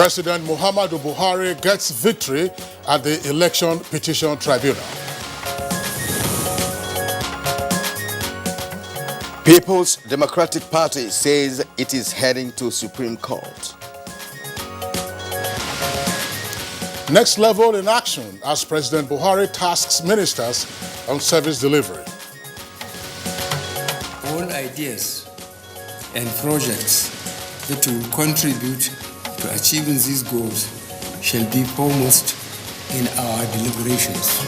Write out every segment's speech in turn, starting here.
President Muhammadu Buhari gets victory at the Election Petition Tribunal. People's Democratic Party says it is heading to Supreme Court. Next level in action as President Buhari tasks ministers on service delivery. All ideas and projects that will contribute to achieving these goals shall be foremost in our deliberations.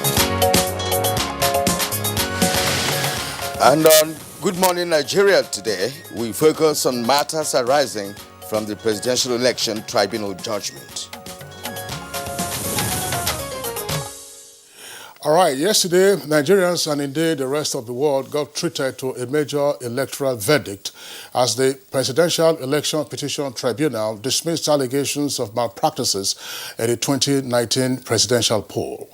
And on Good Morning Nigeria today, we focus on matters arising from the Presidential Election Tribunal judgment. All right, yesterday, Nigerians and indeed the rest of the world got treated to a major electoral verdict as the Presidential Election Petition Tribunal dismissed allegations of malpractices in the 2019 presidential poll.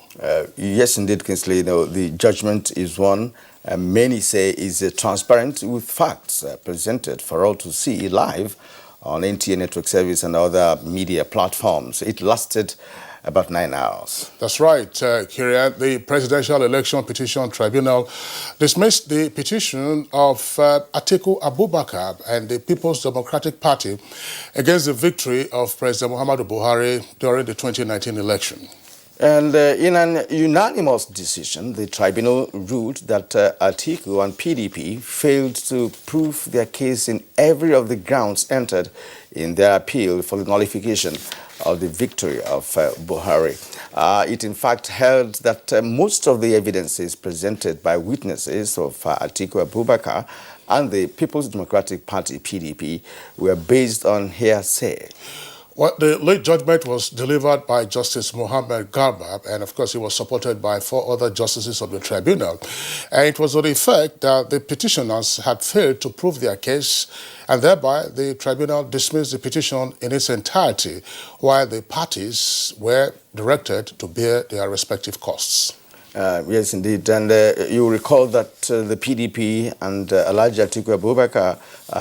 Yes, indeed, Kingsley. The judgment is one many say is transparent with facts presented for all to see live on NTA network service and other media platforms. It lasted about 9 hours. That's right, Kyria. The Presidential Election Petition Tribunal dismissed the petition of ATIKU Abubakar and the People's Democratic Party against the victory of President Muhammadu Buhari during the 2019 election. And in an unanimous decision, the tribunal ruled that ATIKU and PDP failed to prove their case in every of the grounds entered in their appeal for the nullification of the victory of Buhari. It in fact held that most of the evidences presented by witnesses of ATIKU Abubakar and the People's Democratic Party, PDP, were based on hearsay. Well, the late judgment was delivered by Justice Mohammed Garba, and of course it was supported by 4 other justices of the tribunal. And it was to the effect that the petitioners had failed to prove their case, and thereby the tribunal dismissed the petition in its entirety, while the parties were directed to bear their respective costs. Yes, indeed. And you recall that the PDP and Alhaji Atiku Abubakar,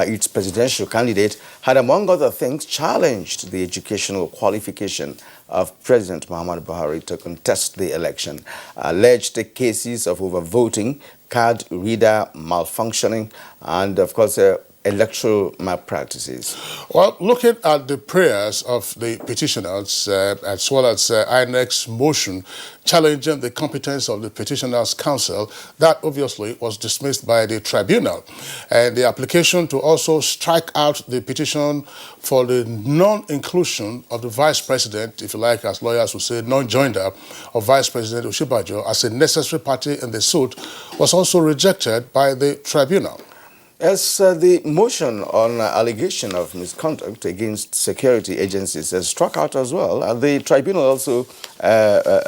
its presidential candidate, had, among other things, challenged the educational qualification of President Muhammadu Buhari to contest the election, alleged the cases of overvoting, card reader malfunctioning, and, of course, electoral malpractices. Well, looking at the prayers of the petitioners, as well as INEC's motion challenging the competence of the petitioners' counsel, that obviously was dismissed by the tribunal. And the application to also strike out the petition for the non-inclusion of the vice president, if you like, as lawyers would say, non-joinder of Vice President Oshibajo as a necessary party in the suit was also rejected by the tribunal. As the motion on allegation of misconduct against security agencies has struck out as well, the tribunal also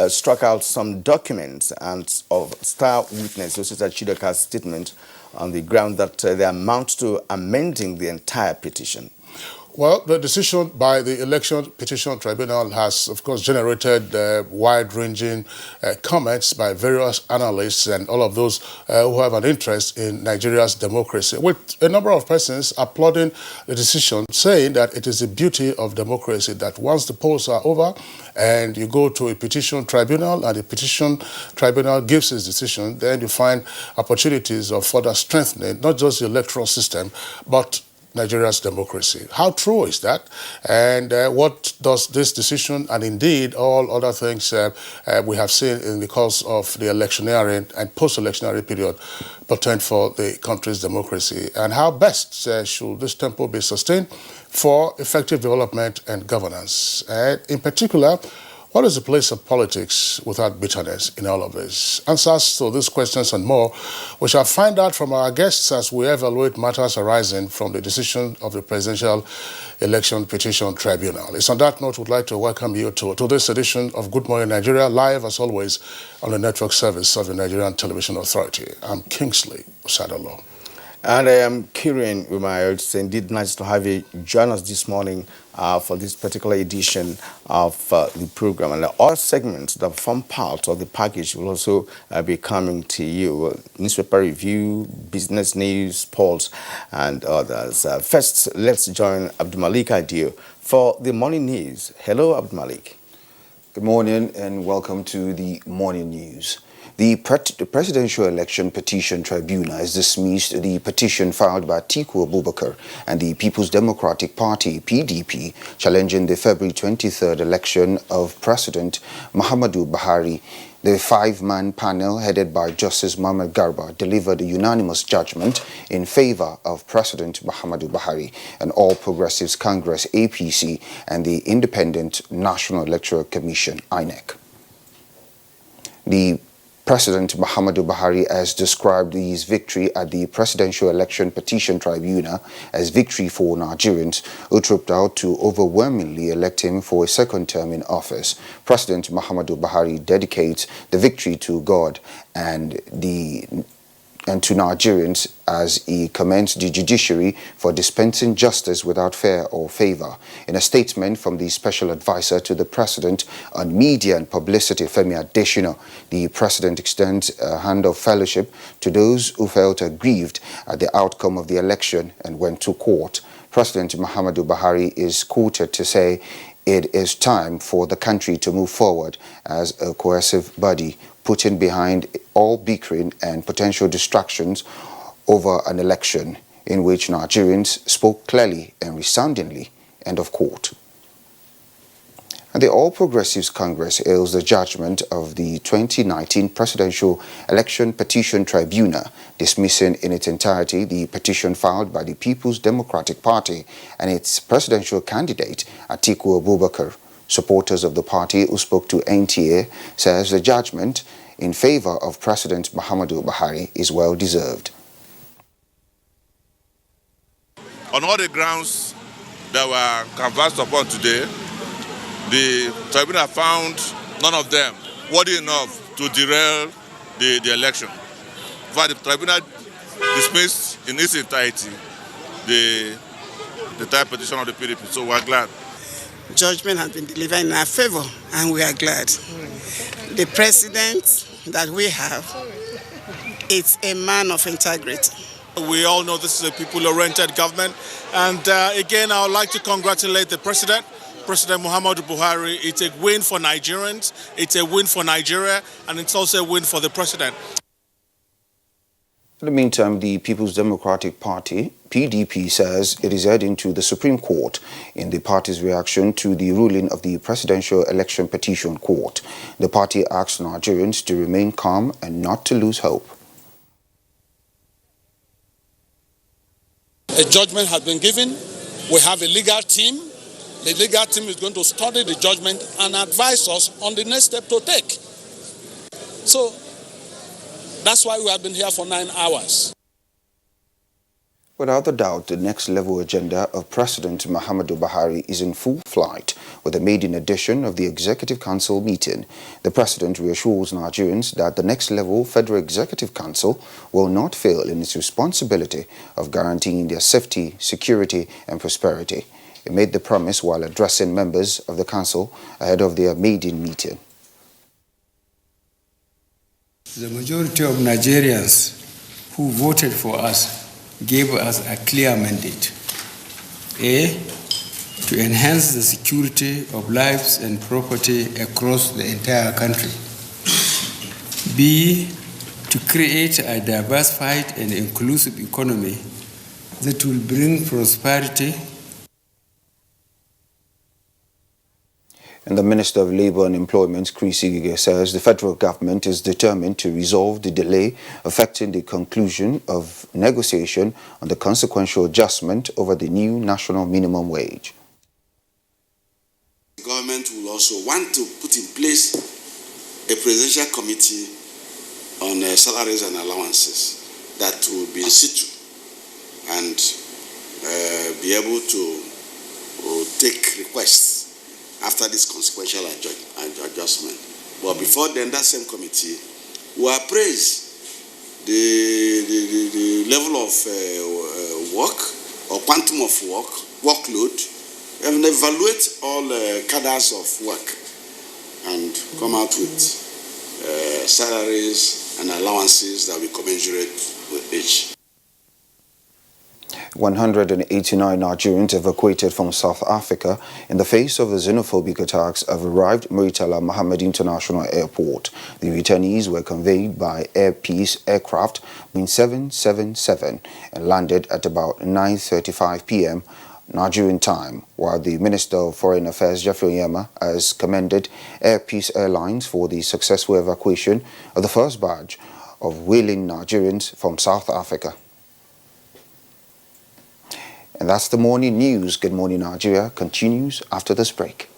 struck out some documents and of star witness Osita Chidoka's statement on the ground that they amount to amending the entire petition. Well, the decision by the Election Petition Tribunal has, of course, generated wide-ranging comments by various analysts and all of those who have an interest in Nigeria's democracy, with a number of persons applauding the decision, saying that it is the beauty of democracy that once the polls are over and you go to a petition tribunal and the petition tribunal gives its decision, then you find opportunities of further strengthening not just the electoral system, but Nigeria's democracy. How true is that? And what does this decision and indeed all other things we have seen in the course of the electioneering and post-electionary period portend for the country's democracy? And how best should this tempo be sustained for effective development and governance? And in particular, what is the place of politics without bitterness in all of this? Answers to these questions and more, we shall find out from our guests as we evaluate matters arising from the decision of the Presidential Election Petition Tribunal. It's on that note we'd like to welcome you to this edition of Good Morning Nigeria, live as always on the network service of the Nigerian Television Authority. I'm Kingsley Osadolo. And I am Kirin Umayo. It's indeed nice to have you join us this morning for this particular edition of the program. And all segments that form part of the package will also be coming to you. Newspaper review, business news, sports, and others. First, let's join Abdulmalik Adio for the morning news. Hello, Abdulmalik. Good morning and welcome to the morning news. The Presidential Election Petition Tribunal has dismissed the petition filed by ATIKU Abubakar and the People's Democratic Party, PDP, challenging the February 23rd election of President Muhammadu Buhari. The five-man panel headed by Justice Muhammad Garba delivered a unanimous judgment in favor of President Muhammadu Buhari and All Progressives Congress, APC, and the Independent National Electoral Commission, INEC. The President Muhammadu Buhari has described his victory at the Presidential Election Petition Tribunal as victory for Nigerians who trooped out to overwhelmingly elect him for a second term in office. President Muhammadu Buhari dedicates the victory to God and to Nigerians as he commends the judiciary for dispensing justice without fear or favor. In a statement from the special advisor to the president on media and publicity, Femi Adesina, the president extends a hand of fellowship to those who felt aggrieved at the outcome of the election and went to court. President Muhammadu Buhari is quoted to say, "It is time for the country to move forward as a cohesive body, putting behind all bickering and potential distractions over an election in which Nigerians spoke clearly and resoundingly." End of quote. And the All Progressives Congress hails the judgment of the 2019 Presidential Election Petition Tribunal, dismissing in its entirety the petition filed by the People's Democratic Party and its presidential candidate, ATIKU Abubakar. Supporters of the party who spoke to NTA says the judgment in favor of President Muhammadu Buhari is well deserved. On all the grounds that were canvassed upon today, the tribunal found none of them worthy enough to derail the election. In fact, the tribunal dismissed in its entirety the entire petition of the PDP, so we're glad. Judgment has been delivered in our favor, and we are glad. The president that we have is a man of integrity. We all know this is a people-oriented government, and again, I would like to congratulate the president, President Muhammadu Buhari. It's a win for Nigerians, it's a win for Nigeria, and it's also a win for the president. In the meantime, the People's Democratic Party, PDP, says it is heading to the Supreme Court in the party's reaction to the ruling of the Presidential Election Petition Court. The party asks Nigerians to remain calm and not to lose hope. A judgment has been given. We have a legal team. The legal team is going to study the judgment and advise us on the next step to take. So that's why we have been here for 9 hours. Without a doubt, the next level agenda of President Muhammadu Buhari is in full flight with the maiden edition of the Executive Council meeting. The president reassures Nigerians that the next level Federal Executive Council will not fail in its responsibility of guaranteeing their safety, security, and prosperity. He made the promise while addressing members of the council ahead of their maiden meeting. The majority of Nigerians who voted for us gave us a clear mandate. A, to enhance the security of lives and property across the entire country. B, to create a diversified and inclusive economy that will bring prosperity. And the Minister of Labour and Employment, Chris Igige, says the federal government is determined to resolve the delay affecting the conclusion of negotiation on the consequential adjustment over the new national minimum wage. The government will also want to put in place a presidential committee on salaries and allowances that will be in situ and be able to take requests after this consequential adjustment. But before then, that same committee will appraise the level of work or quantum of workload, and evaluate all cadres of work and come out with salaries and allowances that will be commensurate with each. 189 Nigerians evacuated from South Africa in the face of the xenophobic attacks have arrived at Murtala Mohammed International Airport. The returnees were conveyed by Air Peace aircraft Boeing 777 and landed at about 9:35 p.m. Nigerian time, while the Minister of Foreign Affairs, Jeffrey Onyema, has commended Air Peace Airlines for the successful evacuation of the first batch of willing Nigerians from South Africa. And that's the morning news. Good Morning Nigeria continues after this break.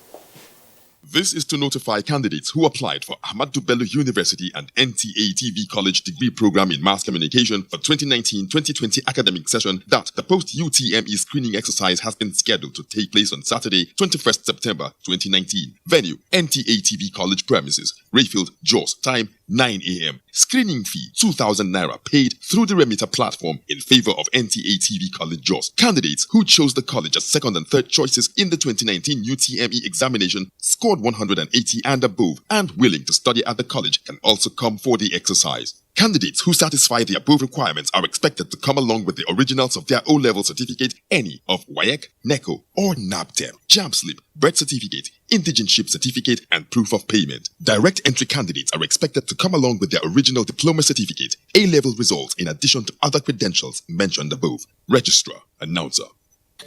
This is to notify candidates who applied for Ahmadu Bello University and NTA TV College degree program in mass communication for 2019-2020 academic session that the post-UTME screening exercise has been scheduled to take place on Saturday, 21st September 2019. Venue, NTA TV College premises, Rayfield, Jos. Time, 9 a.m. Screening fee, 2,000 naira paid through the remitter platform in favor of NTA TV College Jos. Candidates who chose the college as second and third choices in the 2019 UTME examination scored 180 and above and willing to study at the college can also come for the exercise. Candidates who satisfy the above requirements are expected to come along with the originals of their O-level certificate, any of WAEC, NECO, or NABTEM, JAMB slip, birth certificate, indigenship certificate, and proof of payment. Direct entry candidates are expected to come along with their original diploma certificate, A-level results in addition to other credentials mentioned above. Registrar, Announcer.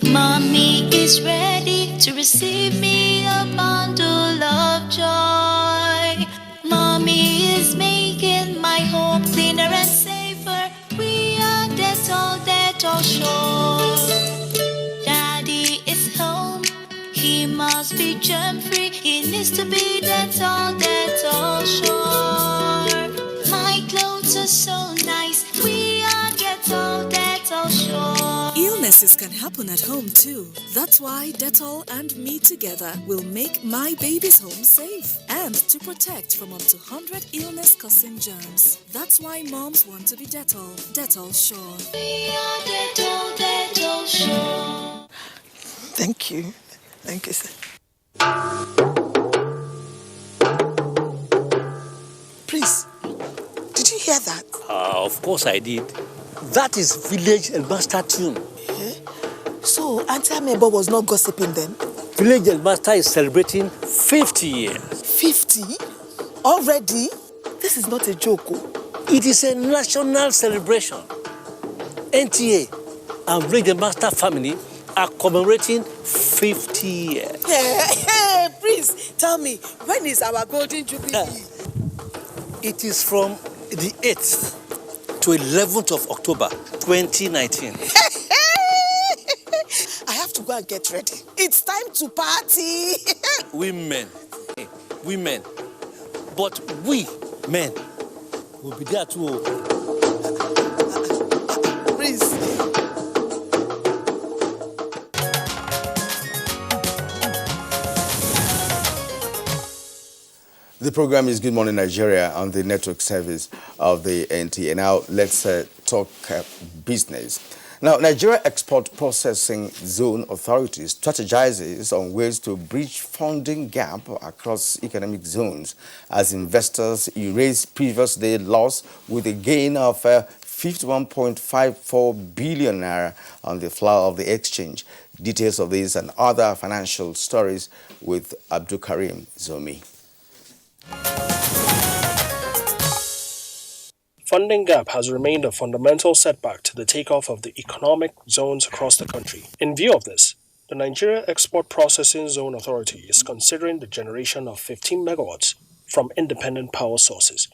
Mommy is ready to receive me a bundle of joy. Mommy is making my home cleaner and safer. We are Dettol sure. Daddy is home. He must be germ-free. He needs to be Dettol sure. My clothes are so nice. We are Dettol sure. Illnesses can happen at home too. That's why Dettol and me together will make my baby's home safe and to protect from up to 100 illness-causing germs. That's why moms want to be Dettol. Dettol Sure. We are Dettol Sure. Thank you. Thank you, sir. Please, did you hear that? Of course I did. That is Village Elmaster tune. So, Auntie Amebo was not gossiping then? Village Elmaster is celebrating 50 years. 50? Already? This is not a joke. It is a national celebration. NTA and Village Elmaster family are commemorating 50 years. Hey, please, tell me, when is our Golden Jubilee? It is from the 8th to 11th of October, 2019. I have to go and get ready. It's time to party. Women. But we, men, will be there too. Please. The program is Good Morning Nigeria on the network service of the NTA. Now, let's talk business. Now, Nigeria Export Processing Zone Authority strategizes on ways to bridge funding gap across economic zones as investors erase previous day loss with a gain of 51.54 billion naira on the floor of the exchange. Details of this and other financial stories with Abdul Karim Zomi. Funding gap has remained a fundamental setback to the takeoff of the economic zones across the country. In view of this, the Nigeria Export Processing Zone Authority is considering the generation of 15 megawatts from independent power sources.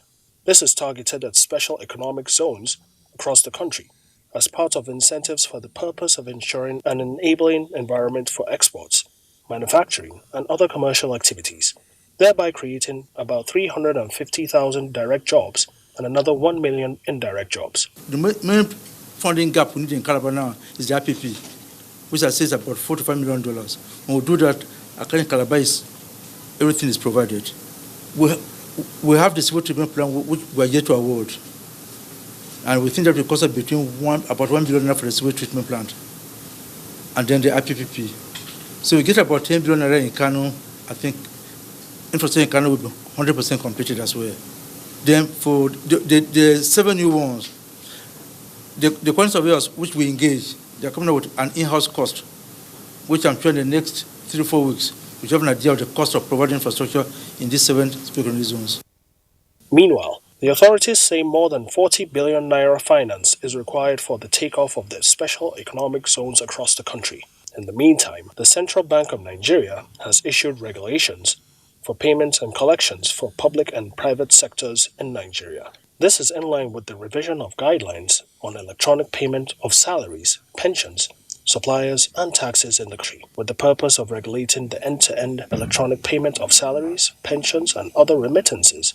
This is targeted at special economic zones across the country as part of incentives for the purpose of ensuring an enabling environment for exports, manufacturing, and other commercial activities, thereby creating about 350,000 direct jobs and another 1 million indirect jobs. The main funding gap we need in Calabar now is the IPP, which I say is about $45 million. When we do that, according to Calabar, everything is provided. We have the civil treatment plan, which we are yet to award. And we think that will cost us about 1 billion naira for the sewage treatment plant, and then the IPPP. So we get about 10 billion naira in Kano. I think infrastructure in Kano will be 100% completed as well. Then for the 7 new ones, the quantity surveyors which we engage, they're coming up with an in-house cost, which I'm sure in the next 3 to 4 weeks, we have an idea of the cost of providing infrastructure in these 7 secondary zones. Meanwhile, the authorities say more than 40 billion naira finance is required for the takeoff of the special economic zones across the country. In the meantime, the Central Bank of Nigeria has issued regulations for payments and collections for public and private sectors in Nigeria. This is in line with the revision of guidelines on electronic payment of salaries, pensions, suppliers, and taxes in the country, with the purpose of regulating the end-to-end electronic payment of salaries, pensions, and other remittances,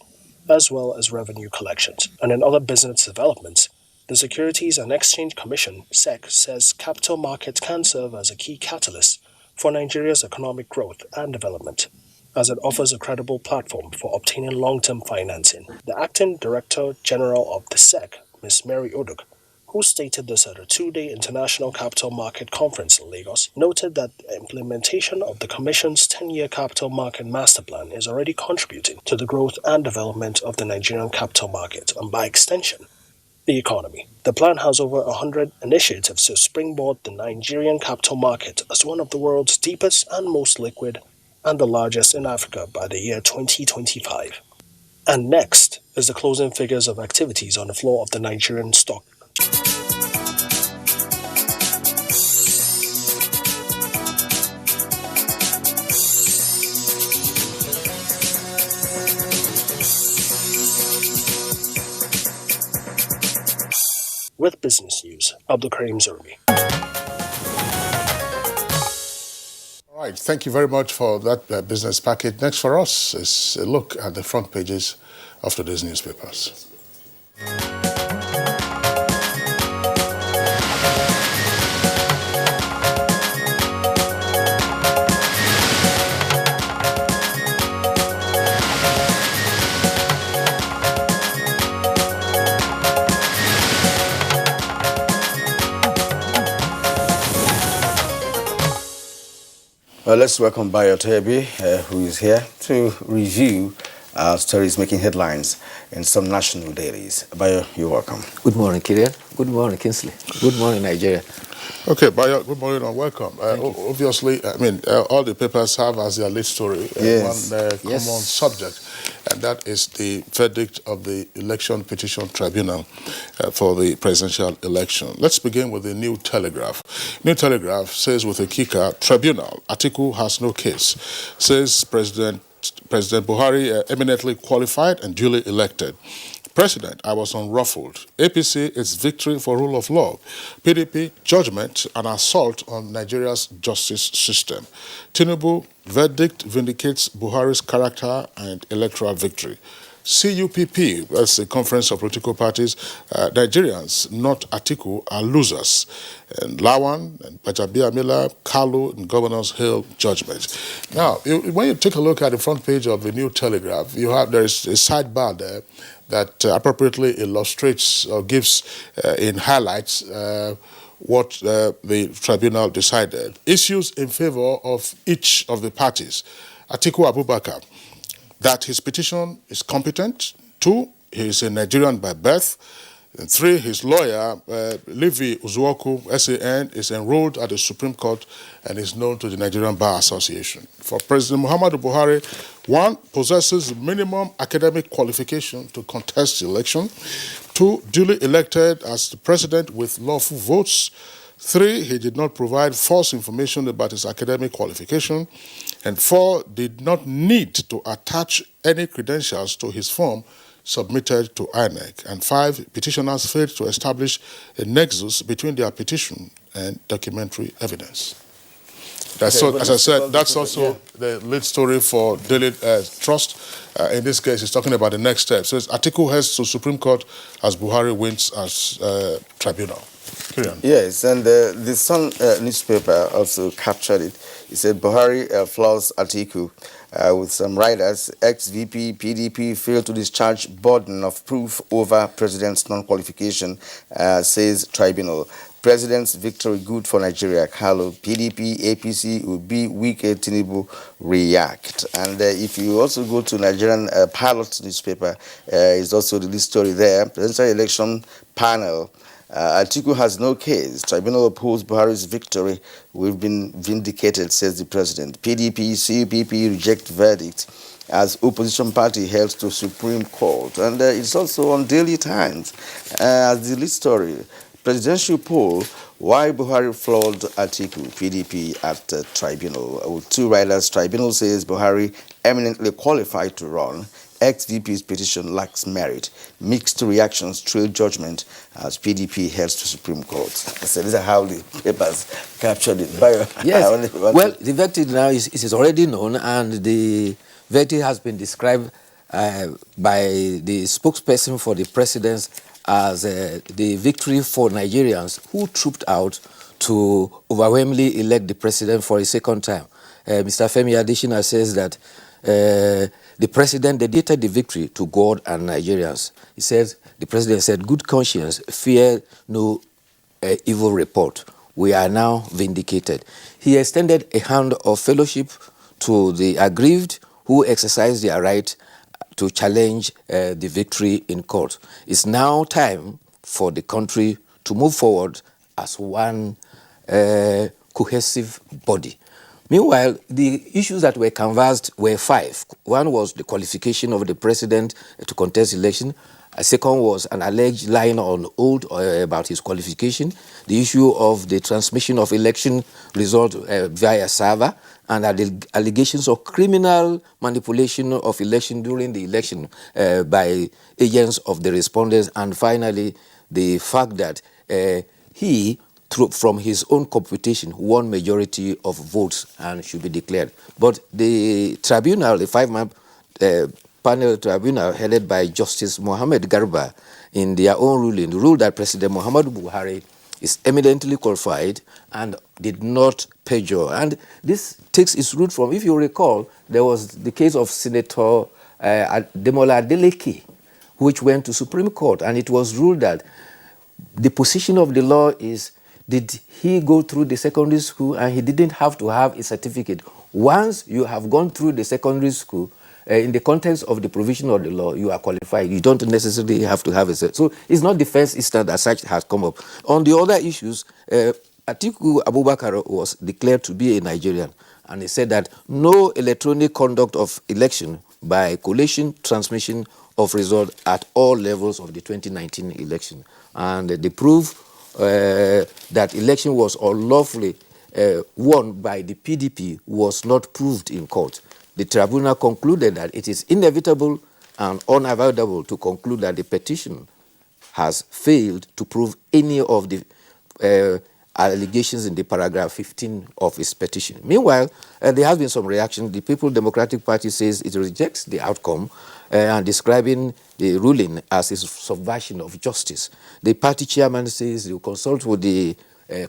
as well as revenue collections. And in other business developments, the Securities and Exchange Commission, SEC, says capital markets can serve as a key catalyst for Nigeria's economic growth and development, as it offers a credible platform for obtaining long-term financing. The Acting Director General of the SEC, Ms. Mary Oduk, who stated this at a 2-day International Capital Market Conference in Lagos, noted that the implementation of the Commission's 10-year Capital Market Master Plan is already contributing to the growth and development of the Nigerian capital market, and by extension, the economy. The plan has over 100 initiatives to springboard the Nigerian capital market as one of the world's deepest and most liquid, and the largest in Africa by the year 2025. And next is the closing figures of activities on the floor of the Nigerian stock. With business news, Abdul Karim Zerbi. All right, thank you very much for that business package. Next for us is a look at the front pages of today's newspapers. Well, let's welcome Bayo Tebi, who is here to review stories making headlines in some national dailies. Bayo, you're welcome. Good morning, Kirian. Good morning, Kingsley. Good morning, Nigeria. Okay, Bayo, good morning and welcome. Obviously, I mean, all the papers have as their lead story one common subject, and that is the verdict of the Election Petition Tribunal for the presidential election. Let's begin with the New Telegraph. New Telegraph says with a kicker, Tribunal, ATIKU has no case. Says President Buhari eminently qualified and duly elected. President, I was unruffled. APC is victory for rule of law. PDP, judgment, an assault on Nigeria's justice system. Tinubu, verdict vindicates Buhari's character and electoral victory. CUPP, that's the Conference of Political Parties, Nigerians, not ATIKU, are losers. And Lawan, and Pajabiamila, Kalu, and Governors Hill, judgment. Now, when you take a look at the front page of the New Telegraph, there is a sidebar there that appropriately illustrates or gives in highlights what the tribunal decided. Issues in favor of each of the parties. Atiku Abubakar, that his petition is competent. 2, he is a Nigerian by birth. And 3, his lawyer, Levi Uzuoku, SAN, is enrolled at the Supreme Court and is known to the Nigerian Bar Association. For President Muhammadu Buhari, 1, possesses minimum academic qualification to contest the election. 2, duly elected as the president with lawful votes. 3, he did not provide false information about his academic qualification. And 4, did not need to attach any credentials to his form submitted to INEC. And 5, petitioners failed to establish a nexus between their petition and documentary evidence. As I said, that's also the lead story for Daily Trust. In this case, it's talking about the next step. So Atiku heads to Supreme Court as Buhari wins as tribunal. Yes, and the Sun newspaper also captured it. It said Buhari flaws ATIKU with some writers. Ex-VP PDP failed to discharge burden of proof over president's non-qualification, says Tribunal. President's victory good for Nigeria. Carlo, PDP, APC, Ubi, Wike, Tinubu react. And if you also go to Nigerian Pilot newspaper, is also the lead story there. Presidential election panel. ATIKU has no case. Tribunal upholds Buhari's victory. We've been vindicated, says the president. PDP, CUPP reject verdict as opposition party held to Supreme Court. And it's also on Daily Times as the lead story. Presidential poll, why Buhari flawed ATIKU, PDP at Tribunal. With two writers, Tribunal says Buhari eminently qualified to run. Ex-VP's petition lacks merit. Mixed reactions trail judgment as PDP heads to Supreme Court. So these are how the papers captured it. Yes, well, the verdict now is already known, and the verdict has been described by the spokesperson for the president as the victory for Nigerians who trooped out to overwhelmingly elect the president for a second time. Mr. Femi Adesina says that the president dedicated the victory to God and Nigerians. He says, the president said, good conscience, fear no evil report. We are now vindicated. He extended a hand of fellowship to the aggrieved who exercised their right to challenge the victory in court. It's now time for the country to move forward as one cohesive body. Meanwhile, the issues that were canvassed were 5. One was the qualification of the president to contest election. A second was an alleged lying on oath about his qualification. The issue of the transmission of election result via server, and the allegations of criminal manipulation of election during the election by agents of the respondents. And finally, the fact that he, from his own computation, won majority of votes and should be declared. But the tribunal, the 5-man panel tribunal headed by Justice Mohammed Garba, in their own ruling, ruled that President Muhammadu Buhari is eminently qualified and did not perjure. And this takes its root from, if you recall, there was the case of Senator Demola Adeleke, which went to Supreme Court, and it was ruled that the position of the law is, did he go through the secondary school and he didn't have to have a certificate. Once you have gone through the secondary school, in the context of the provision of the law, you are qualified. You don't necessarily have to have a certificate. So it's not the first instance that such has come up. On the other issues, Atiku Abubakar was declared to be a Nigerian, and he said that no electronic conduct of election by collation, transmission of result at all levels of the 2019 election. And the proof that election was unlawfully won by the PDP was not proved in court. The tribunal concluded that it is inevitable and unavoidable to conclude that the petition has failed to prove any of the allegations in the paragraph 15 of its petition. Meanwhile, there has been some reaction. The People's Democratic Party says it rejects the outcome and describing the ruling as a subversion of justice. The party chairman says he will consult with the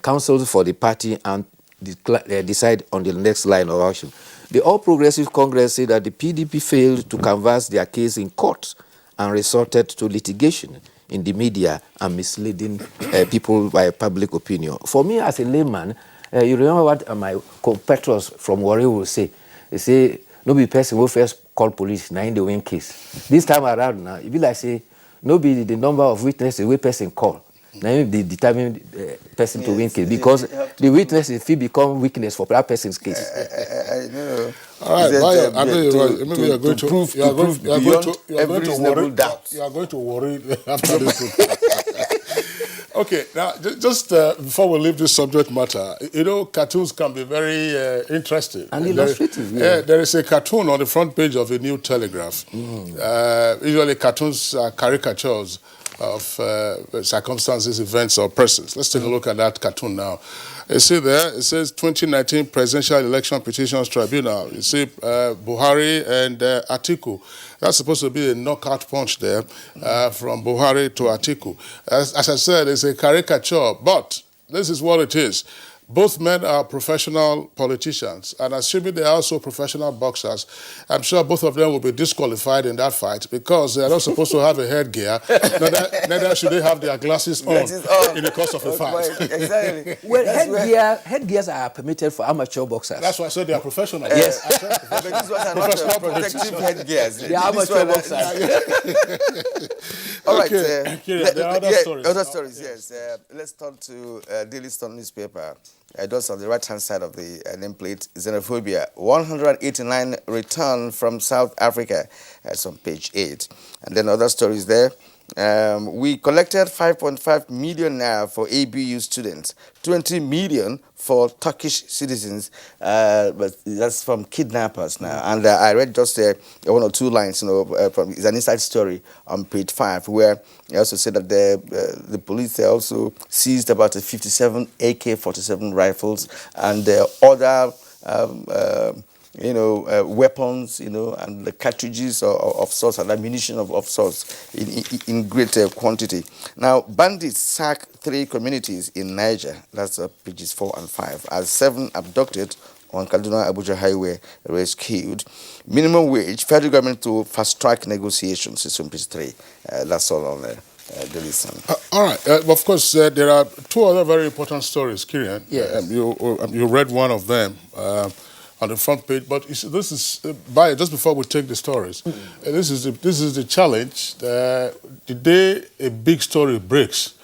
counsel for the party and decide on the next line of action. The All Progressive Congress said that the PDP failed to canvass their case in court and resorted to litigation in the media and misleading people by public opinion. For me, as a layman, you remember what my compatriots from Warri will say. They say, no be person who first call police, now in the win case. This time around now, it be like say, no be the number of witnesses we person call. Now the determined person to win case, because the witness if he become weakness for that person's case. I know. All right, I mean, maybe you are going to prove worry after this. Okay, now just before we leave this subject matter, you know, cartoons can be very interesting. And illustrative. There is a cartoon on the front page of a New Telegraph. Usually cartoons are caricatures circumstances, events, or persons. Let's take a look at that cartoon now. You see there, it says 2019 Presidential Election Petitions Tribunal. You see Buhari and ATIKU. That's supposed to be a knockout punch there from Buhari to ATIKU. As I said, it's a caricature, but this is what it is. Both men are professional politicians, and assuming they are also professional boxers, I'm sure both of them will be disqualified in that fight because they are not supposed to have a headgear, neither should they have their glasses on in the course of a fight. Exactly. Well, headgears are permitted for amateur boxers. That's why I said they are professional. Yes. But these ones are not protective headgears. They are amateur boxers. All right. There are other stories. Other stories, yes. Let's turn to Daily Sun newspaper. Just on the right-hand side of the nameplate, xenophobia. 189 return from South Africa. That's on page 8. And then other stories there. We collected 5.5 million naira for ABU students, 20 million for Turkish citizens, but that's from kidnappers now. And I read just one or two lines, from it's an inside story on page 5, where they also said that the police also seized about 57 AK-47 rifles and other weapons, and the cartridges of sorts and ammunition of sorts in great quantity. Now, bandits sack 3 communities in Niger. That's pages 4 and 5. As 7 abducted on Kaduna-Abuja highway rescued. Minimum wage, federal government to fast-track negotiations is on page 3. That's all on the listen. All right. Of course, there are 2 other very important stories, Kirian. Yes. You read one of them on the front page, but this is just before we take the stories. This is the challenge. The day a big story breaks,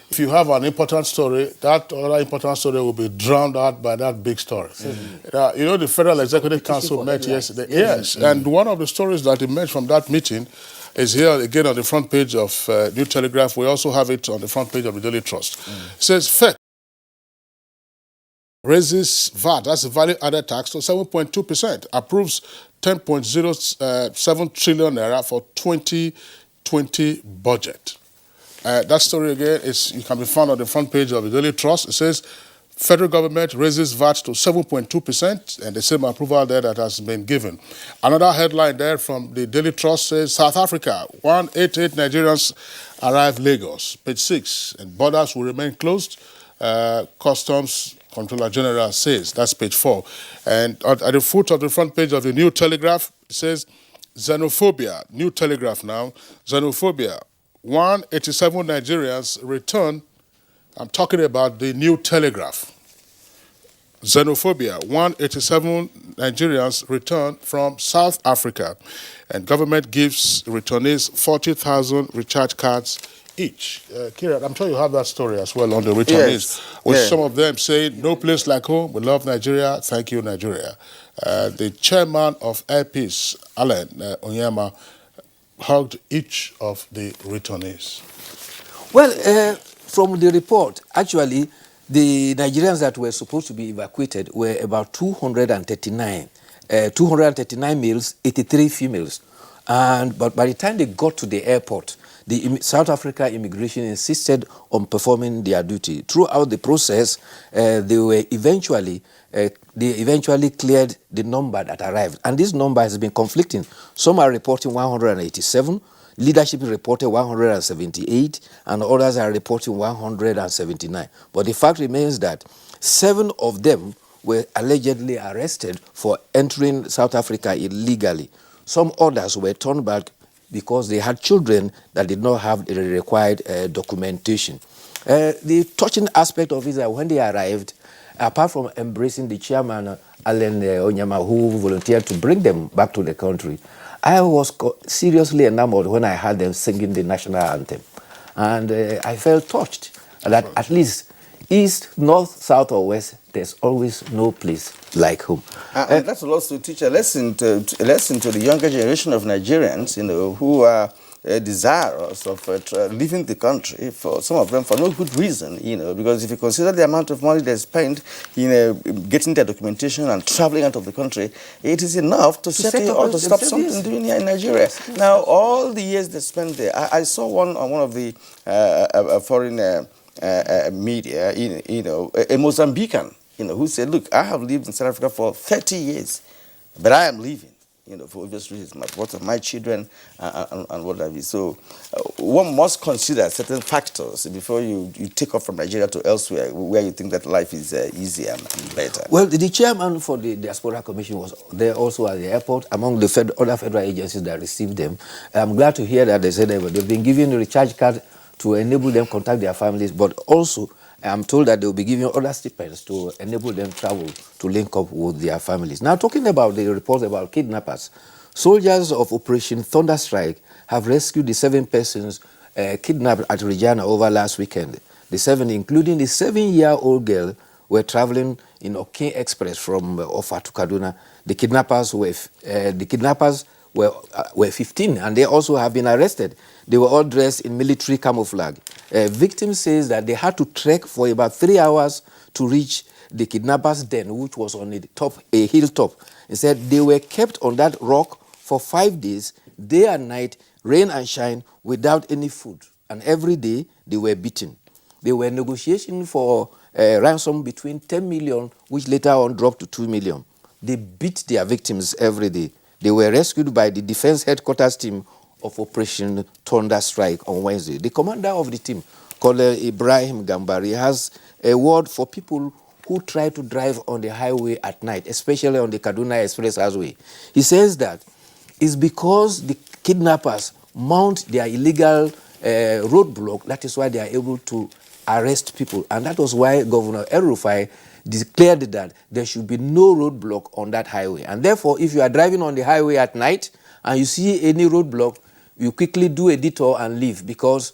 if you have an important story, that other important story will be drowned out by that big story. The Federal Executive Council met yesterday. Yes, and one of the stories that emerged from that meeting is here again on the front page of New Telegraph. We also have it on the front page of the Daily Trust. It says, FEC raises VAT, that's the value added tax, to 7.2%, approves 10.07 trillion naira for 2020 budget. That story again you can be found on the front page of the Daily Trust. It says federal government raises VAT to 7.2%, and the same approval there that has been given. Another headline there from the Daily Trust says South Africa, 188 Nigerians arrive Lagos, page 6, and borders will remain closed. Customs Controller General says, that's page 4. And at the foot of the front page of the New Telegraph, it says xenophobia, New Telegraph now, xenophobia, 187 Nigerians return. I'm talking about the New Telegraph. Xenophobia, 187 Nigerians return from South Africa, and government gives returnees 40,000 recharge cards each. Kira, I'm sure you have that story as well on the returnees, with some of them saying, no place like home, we love Nigeria, thank you, Nigeria. The chairman of Air Peace, Alan Onyema, hugged each of the returnees. Well, from the report, actually, the Nigerians that were supposed to be evacuated were about 239. 239 males, 83 females. But by the time they got to the airport, the South Africa immigration insisted on performing their duty. Throughout the process, they eventually cleared the number that arrived. And this number has been conflicting. Some are reporting 187, leadership reported 178, and others are reporting 179. But the fact remains that 7 of them were allegedly arrested for entering South Africa illegally. Some others were turned back because they had children that did not have the required documentation. The touching aspect of it is that when they arrived, apart from embracing the chairman, Alan Onyema, who volunteered to bring them back to the country, I was seriously enamored when I heard them singing the national anthem. And I felt touched that at least east, north, south, or west, there's always no place like home. And that will also teach a lesson to the younger generation of Nigerians, who are desirous of leaving the country, for some of them for no good reason, because if you consider the amount of money they spend in getting their documentation and traveling out of the country, it is enough to settle or to stop something doing here in Nigeria. Now, all the years they spent there, I saw one on one of the foreign media, a Mozambican, who said, look, I have lived in South Africa for 30 years, but I am leaving, for obvious reasons, what of my children and what have you. So one must consider certain factors before you take off from Nigeria to elsewhere, where you think that life is easier and better. Well, the chairman for the Diaspora Commission was there also at the airport, among the other federal agencies that received them. I'm glad to hear that they said they've been given a recharge card to enable them contact their families, but also I'm told that they'll be giving other stipends to enable them travel to link up with their families. Now, talking about the reports about kidnappers, soldiers of Operation Thunderstrike have rescued the 7 persons kidnapped at Regina over last weekend. The 7, including the 7-year-old girl, were traveling in Okin Express from Offa to Kaduna. The kidnappers were 15, and they also have been arrested. They were all dressed in military camouflage. Victim says that they had to trek for about 3 hours to reach the kidnappers' den, which was on a hilltop. He said they were kept on that rock for 5 days, day and night, rain and shine, without any food. And every day they were beaten. They were negotiating for a ransom between 10 million, which later on dropped to 2 million. They beat their victims every day. They were rescued by the Defense Headquarters team of Operation Thunderstrike on Wednesday. The commander of the team, Colonel Ibrahim Gambari, has a word for people who try to drive on the highway at night, especially on the Kaduna Express Highway. He says that it's because the kidnappers mount their illegal roadblock, that is why they are able to arrest people. And that was why Governor El-Rufai declared that there should be no roadblock on that highway. And therefore, if you are driving on the highway at night and you see any roadblock, you quickly do a detour and leave, because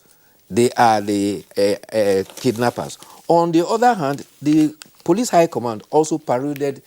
they are the kidnappers. On the other hand, the Police High Command also paraded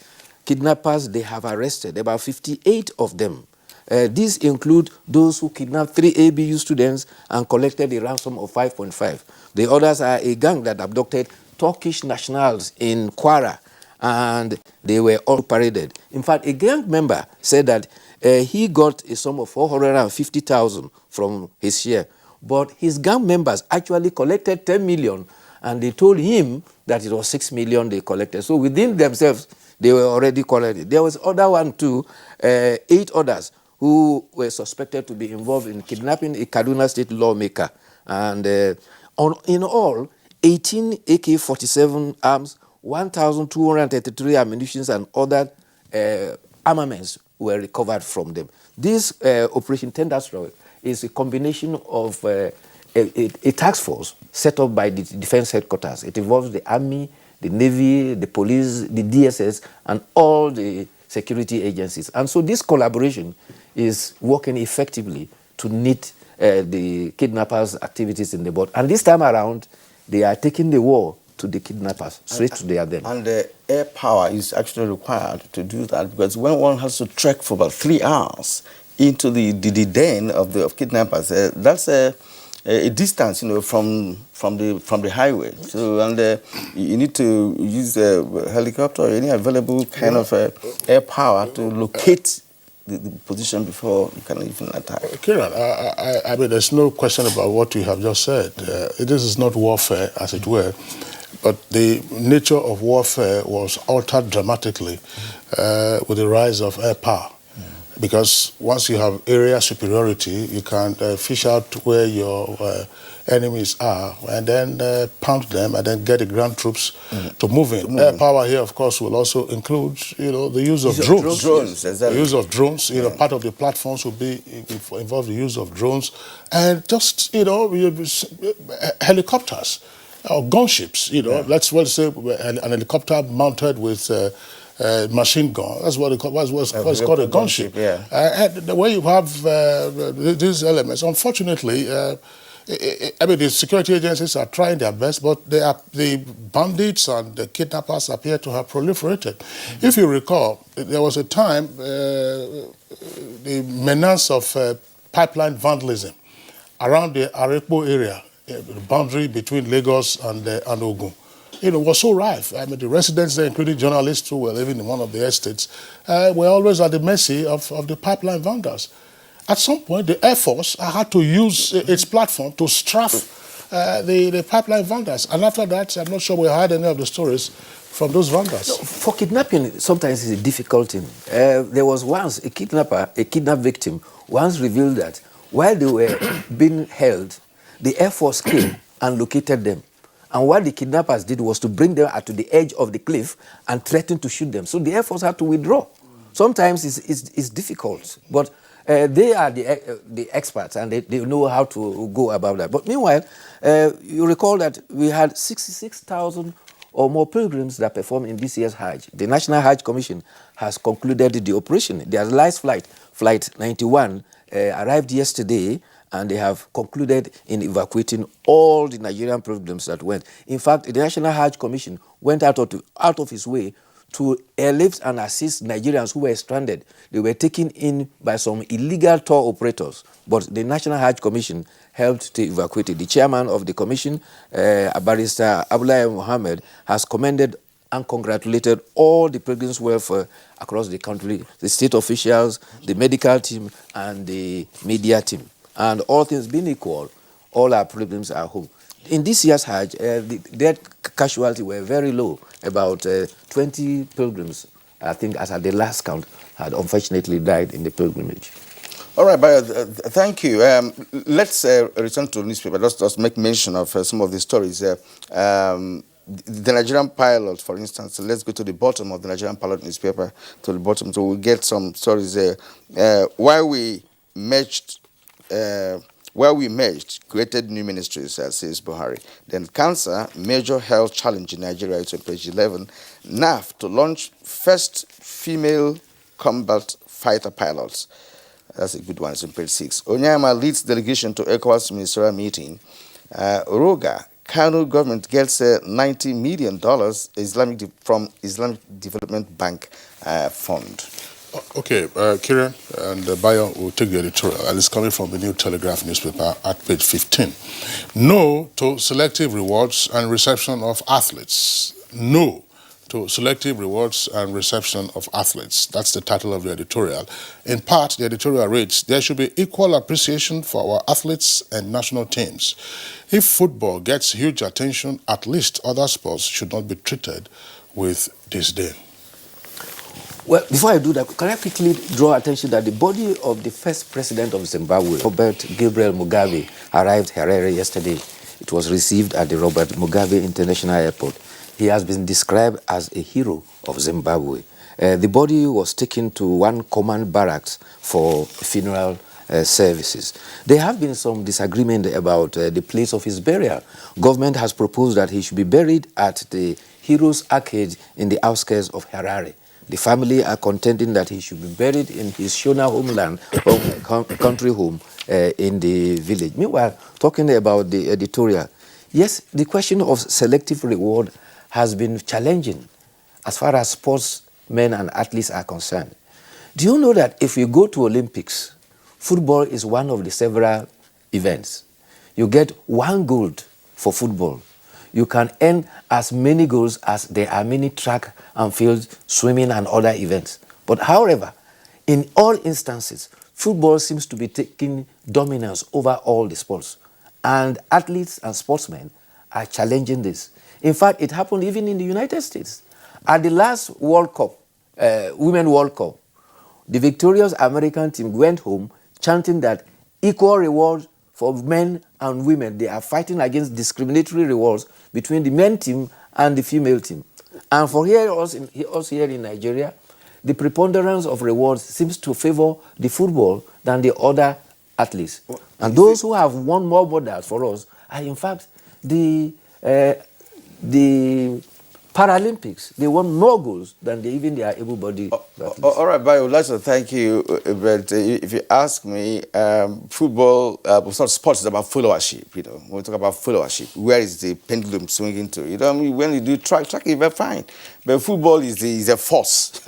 kidnappers they have arrested, about 58 of them. These include those who kidnapped 3 ABU students and collected a ransom of 5.5. The others are a gang that abducted Turkish nationals in Kwara, and they were all paraded. In fact, a gang member said that he got a sum of 450,000 from his share, but his gang members actually collected 10 million, and they told him that it was 6 million they collected. So within themselves, they were already collected. There was other one too, 8 others who were suspected to be involved in kidnapping a Kaduna State lawmaker. And in all, 18 AK-47 arms, 1,233 ammunition and other armaments were recovered from them. This Operation Thunderstrike is a combination of a task force set up by the Defense Headquarters. It involves the Army, the Navy, the Police, the DSS, and all the security agencies. And so this collaboration is working effectively to nit the kidnappers' activities in the border. And this time around, they are taking the war to the kidnappers, straight to their den. And air power is actually required to do that, because when one has to trek for about 3 hours into the den of kidnappers, that's a distance, from the highway. So, and you need to use a helicopter or any available kind of air power to locate the position before you can even attack. Kiran, I mean, there's no question about what you have just said. This is not warfare, as it were, but the nature of warfare was altered dramatically with the rise of air power. Because once you have area superiority, you can fish out where your enemies are and then pound them and then get the ground troops to move in. Air power here, of course, will also include, the use of drones. Exactly. The use of drones, part of the platforms will be involve the use of drones and just, helicopters or gunships, let's say an helicopter mounted with machine gun. That's what's called a gunship. And the way you have these elements, unfortunately, I mean, the security agencies are trying their best, but the bandits and the kidnappers appear to have proliferated. If you recall, there was a time, the menace of pipeline vandalism around the Arepo area, the boundary between Lagos and Ogun, was so rife. I mean, the residents there, including journalists who were living in one of the estates, were always at the mercy of the pipeline vendors. At some point, the Air Force had to use its platform to strafe the pipeline vendors. And after that, I'm not sure we heard any of the stories from those vendors. No, for kidnapping, sometimes it's a difficult thing. There was once a kidnapped victim, once revealed that while they were being held, the Air Force came and located them. And what the kidnappers did was to bring them to the edge of the cliff and threaten to shoot them. So the Air Force had to withdraw. Sometimes it's difficult, but they are the experts and they know how to go about that. But meanwhile, you recall that we had 66,000 or more pilgrims that performed in this year's Hajj. The National Hajj Commission has concluded the operation. Their last flight, Flight 91, arrived yesterday, and they have concluded in evacuating all the Nigerian pilgrims that went. In fact, the National Hajj Commission went out of its way to airlift and assist Nigerians who were stranded. They were taken in by some illegal tour operators, but the National Hajj Commission helped to evacuate it. The chairman of the commission, Barrister Abdullahi Mohammed, has commended and congratulated all the pilgrims' welfare across the country, the state officials, the medical team, and the media team. And all things being equal, all our pilgrims are home. In this year's Hajj, the death casualty were very low. About 20 pilgrims, I think, as at the last count, had unfortunately died in the pilgrimage. All right, Bayo, thank you. Let's return to the newspaper. Let's make mention of some of the stories. The Nigerian pilot, for instance, let's go to the bottom of the Nigerian pilot newspaper, to the bottom, so we'll get some stories there. While we merged, created new ministries, says Buhari. Then cancer, major health challenge in Nigeria, it's on page 11. NAF to launch first female combat fighter pilots. That's a good one, it's on page 6. Onyema leads delegation to ECOWAS ministerial meeting. Roga, Kano government gets $90 million from Islamic Development Bank Fund. Okay, Kieran and Bayo will take the editorial, and it's coming from the New Telegraph newspaper at page 15. No to selective rewards and reception of athletes. No to selective rewards and reception of athletes. That's the title of the editorial. In part, the editorial reads, there should be equal appreciation for our athletes and national teams. If football gets huge attention, at least other sports should not be treated with disdain. Well, before I do that, can I quickly draw attention that the body of the first president of Zimbabwe, Robert Gabriel Mugabe, arrived Harare yesterday. It was received at the Robert Mugabe International Airport. He has been described as a hero of Zimbabwe. The body was taken to one command barracks for funeral services. There have been some disagreement about the place of his burial. Government has proposed that he should be buried at the Heroes Arcade in the outskirts of Harare. The family are contending that he should be buried in his Shona homeland, country home in the village. Meanwhile, talking about the editorial, yes, the question of selective reward has been challenging as far as sportsmen and athletes are concerned. Do you know that if you go to Olympics, football is one of the several events. You get 1 gold for football. You can earn as many goals as there are many track and field, swimming and other events. But however, in all instances, football seems to be taking dominance over all the sports. And athletes and sportsmen are challenging this. In fact, it happened even in the United States. At the last World Cup, Women's World Cup, the victorious American team went home chanting that equal reward for men and women. They are fighting against discriminatory rewards between the men team and the female team. And for us here in Nigeria, the preponderance of rewards seems to favor the football than the other athletes. And those who have won more medals for us are in fact the Paralympics. They want more goals than even their able-bodied athletes. All right, but I would like to thank you. But if you ask me, football, it's not sports, it's about followership. You know, when we talk about followership, where is the pendulum swinging to? You know, I mean, when you do track is very fine. But football is a force,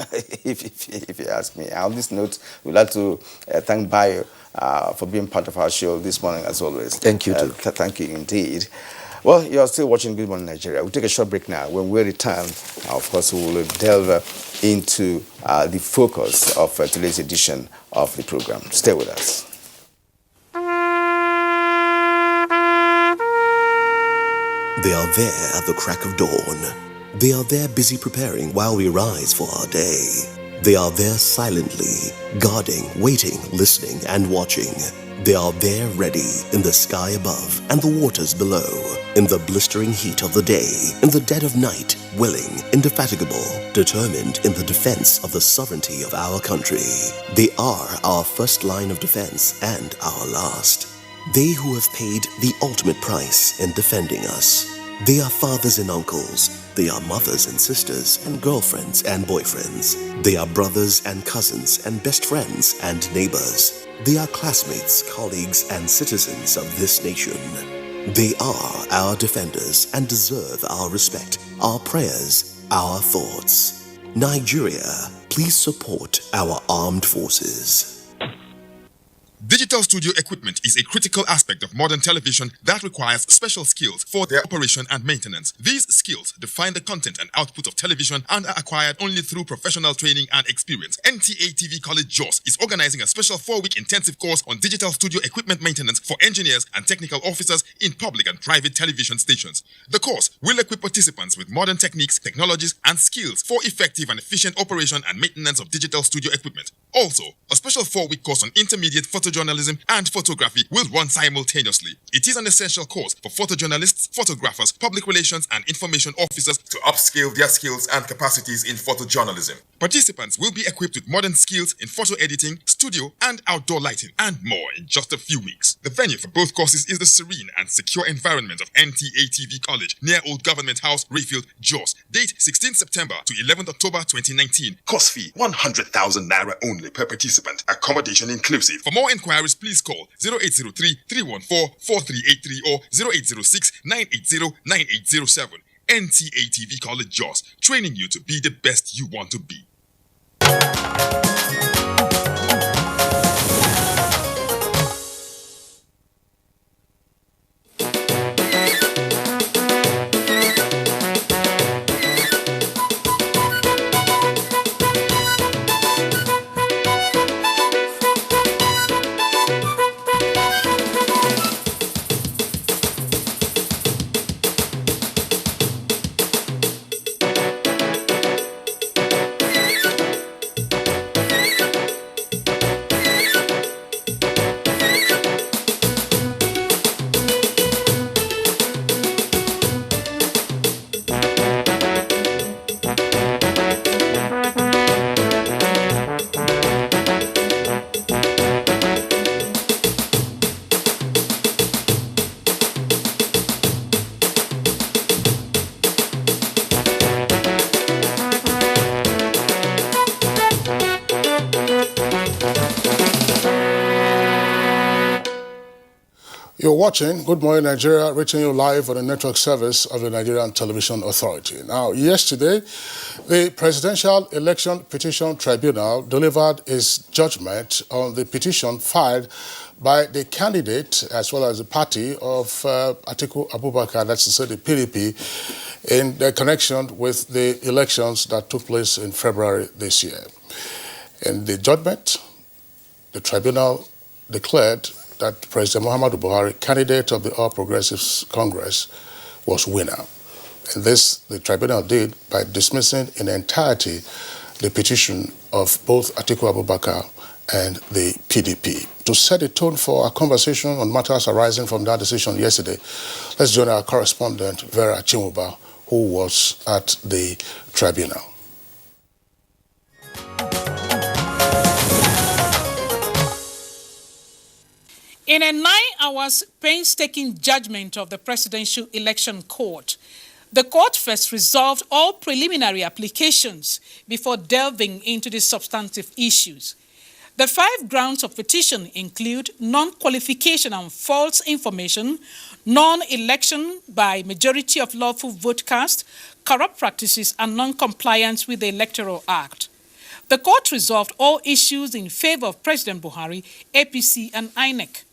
if you ask me. On this note, we'd like to thank Bayo for being part of our show this morning, as always. Thank you, too. Thank you indeed. Well, you're still watching Good Morning Nigeria. We'll take a short break now. When we return, of course, we will delve into the focus of today's edition of the program. Stay with us. They are there at the crack of dawn. They are there busy preparing while we rise for our day. They are there silently, guarding, waiting, listening, and watching. They are there ready in the sky above and the waters below, in the blistering heat of the day, in the dead of night, willing, indefatigable, determined in the defense of the sovereignty of our country. They are our first line of defense and our last. They who have paid the ultimate price in defending us. They are fathers and uncles. They are mothers and sisters and girlfriends and boyfriends. They are brothers and cousins and best friends and neighbors. They are classmates, colleagues, and citizens of this nation. They are our defenders and deserve our respect, our prayers, our thoughts. Nigeria, please support our armed forces. Digital studio equipment is a critical aspect of modern television that requires special skills for their operation and maintenance. These skills define the content and output of television and are acquired only through professional training and experience. NTA TV College JOS is organizing a special 4-week intensive course on digital studio equipment maintenance for engineers and technical officers in public and private television stations. The course will equip participants with modern techniques, technologies, and skills for effective and efficient operation and maintenance of digital studio equipment. Also, a special 4-week course on intermediate photojournalism and photography will run simultaneously. It is an essential course for photojournalists, photographers, public relations, and information officers to upscale their skills and capacities in photojournalism. Participants will be equipped with modern skills in photo editing, studio, and outdoor lighting, and more in just a few weeks. The venue for both courses is the serene and secure environment of NTA TV College near Old Government House, Rayfield, Jos. Date 16th September to 11th October 2019. Course fee 100,000 naira only per participant. Accommodation inclusive. For more inquiries, please call 0803-314-4383 or 0806-980-9807. NTA TV College Jos, training you to be the best you want to be. You're watching Good Morning Nigeria, reaching you live on the network service of the Nigerian Television Authority. Now, yesterday, the Presidential Election Petition Tribunal delivered its judgment on the petition filed by the candidate as well as the party of ATIKU Abubakar, that's to say the PDP, in the connection with the elections that took place in February this year. In the judgment, the tribunal declared that President Muhammadu Buhari, candidate of the All Progressives Congress, was winner. And this the tribunal did by dismissing in entirety the petition of both Atiku Abubakar and the PDP. To set the tone for our conversation on matters arising from that decision yesterday, let's join our correspondent, Vera Chimuba, who was at the tribunal. In a 9 hours painstaking judgment of the Presidential Election Court, The court first resolved all preliminary applications before delving into the substantive issues. The 5 grounds of petition include non-qualification and false information, non-election by majority of lawful vote cast, corrupt practices, and non-compliance with the Electoral Act. The court resolved all issues in favor of President Buhari, APC, and INEC.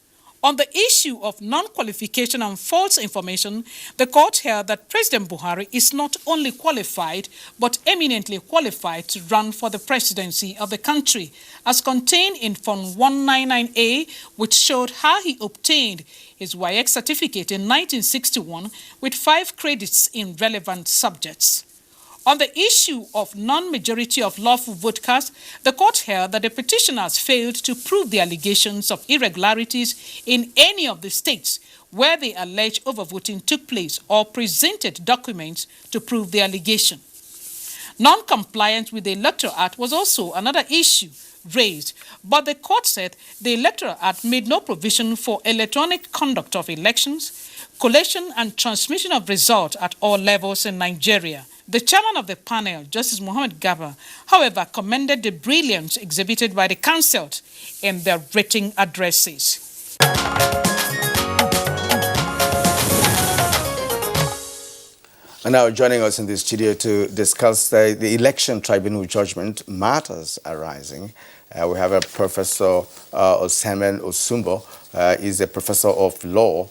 On the issue of non-qualification and false information, the court held that President Buhari is not only qualified, but eminently qualified to run for the presidency of the country, as contained in Form 199A, which showed how he obtained his WAEC certificate in 1961 with 5 credits in relevant subjects. On the issue of non-majority of lawful vote cast, the court held that the petitioners failed to prove the allegations of irregularities in any of the states where they allege overvoting took place or presented documents to prove the allegation. Non-compliance with the Electoral Act was also another issue raised, but the court said the Electoral Act made no provision for electronic conduct of elections, collation and transmission of results at all levels in Nigeria. The chairman of the panel, Justice Muhammad Gaba, however, commended the brilliance exhibited by the counsel in their written addresses. And now joining us in the studio to discuss the election tribunal judgment matters arising, we have a Professor Osamen Osumbo. He's a professor of law.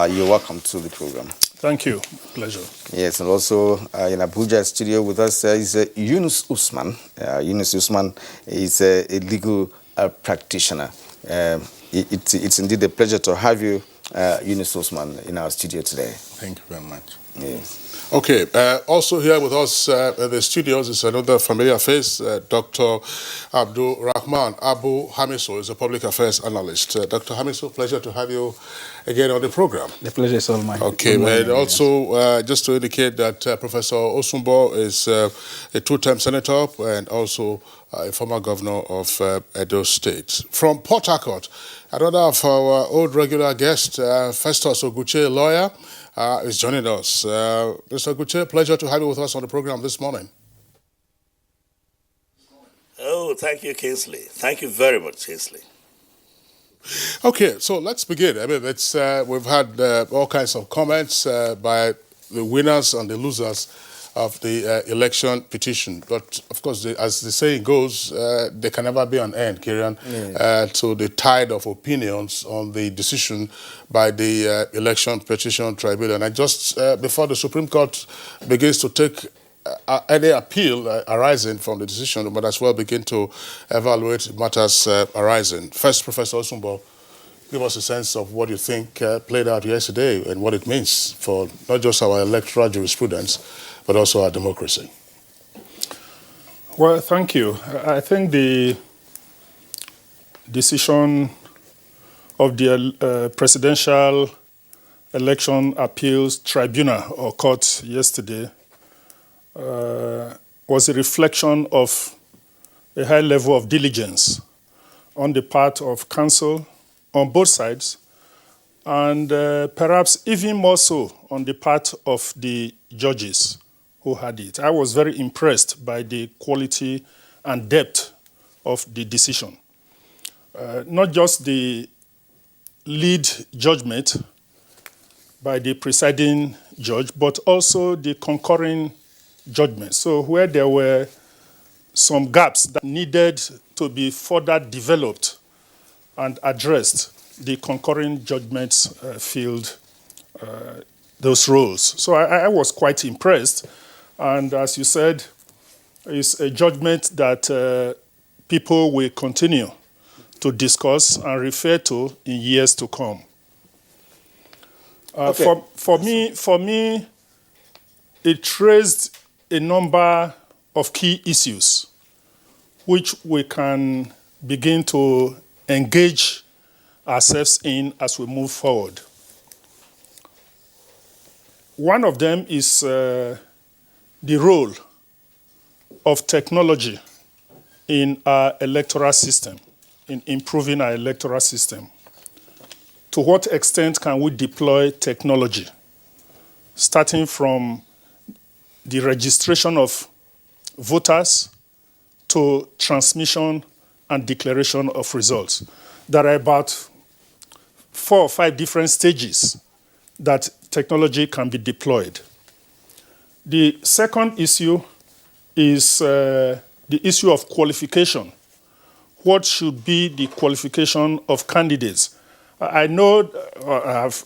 You're welcome to the program. Thank you. Pleasure. Yes, and also in Abuja studio with us is Yunus Usman. Yunus Usman is a legal practitioner. It's indeed a pleasure to have you, Yunus Usman, in our studio today. Thank you very much. Yes. Okay, also here with us in the studios is another familiar face, Dr. Abdul Rahman Abu Hamiso is a public affairs analyst. Dr. Hamiso, pleasure to have you again on the program. The pleasure is all mine. Okay, and also just to indicate that Professor Osumbo is a 2-term senator and also a former governor of Edo State. From Port Harcourt, another of our old regular guests, Festus Oguche, lawyer, is joining us. Mr. Oguche, pleasure to have you with us on the program this morning. Oh, thank you, Kingsley. Thank you very much, Kingsley. Okay, so let's begin. I mean, it's, we've had all kinds of comments by the winners and the losers of the election petition. But, of course, as the saying goes, there can never be an end, Kieran, to the tide of opinions on the decision by the Election Petition Tribunal. And just before the Supreme Court begins to take any appeal arising from the decision, but as well begin to evaluate matters arising. First, Professor Osumbo, give us a sense of what you think played out yesterday and what it means for not just our electoral jurisprudence, but also our democracy. Well, thank you. I think the decision of the Presidential Election Appeals Tribunal, or court, yesterday was a reflection of a high level of diligence on the part of counsel on both sides, and perhaps even more so on the part of the judges who had it. I was very impressed by the quality and depth of the decision. Not just the lead judgment by the presiding judge, but also the concurring judgment. So where there were some gaps that needed to be further developed and addressed, the concurring judgments filled those roles. So I was quite impressed. And as you said, it's a judgment that people will continue to discuss and refer to in years to come. Okay. For me, it raised a number of key issues which we can begin to engage ourselves in as we move forward. One of them is the role of technology in our electoral system, in improving our electoral system. To what extent can we deploy technology, starting from the registration of voters to transmission and declaration of results. There are about 4 or 5 different stages that technology can be deployed. The second issue is the issue of qualification. What should be the qualification of candidates? I know,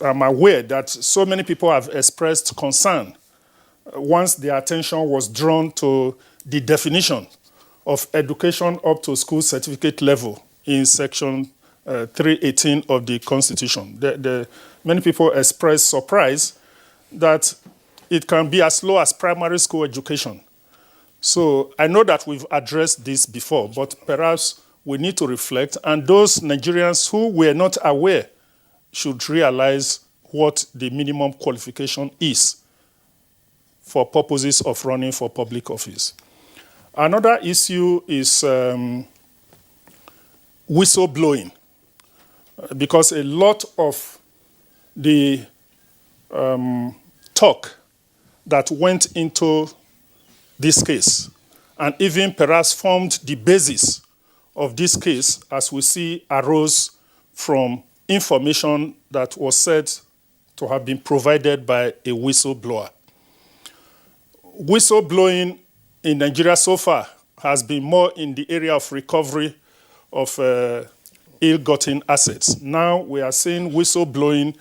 I'm aware that so many people have expressed concern once their attention was drawn to the definition of education up to school certificate level in section 318 of the Constitution. Many people expressed surprise that it can be as low as primary school education. So I know that we've addressed this before, but perhaps we need to reflect, and those Nigerians who were not aware should realize what the minimum qualification is for purposes of running for public office. Another issue is whistleblowing, because a lot of the talk that went into this case, and even perhaps formed the basis of this case, as we see, arose from information that was said to have been provided by a whistleblower. Whistleblowing in Nigeria so far has been more in the area of recovery of ill-gotten assets. Now we are seeing whistleblowing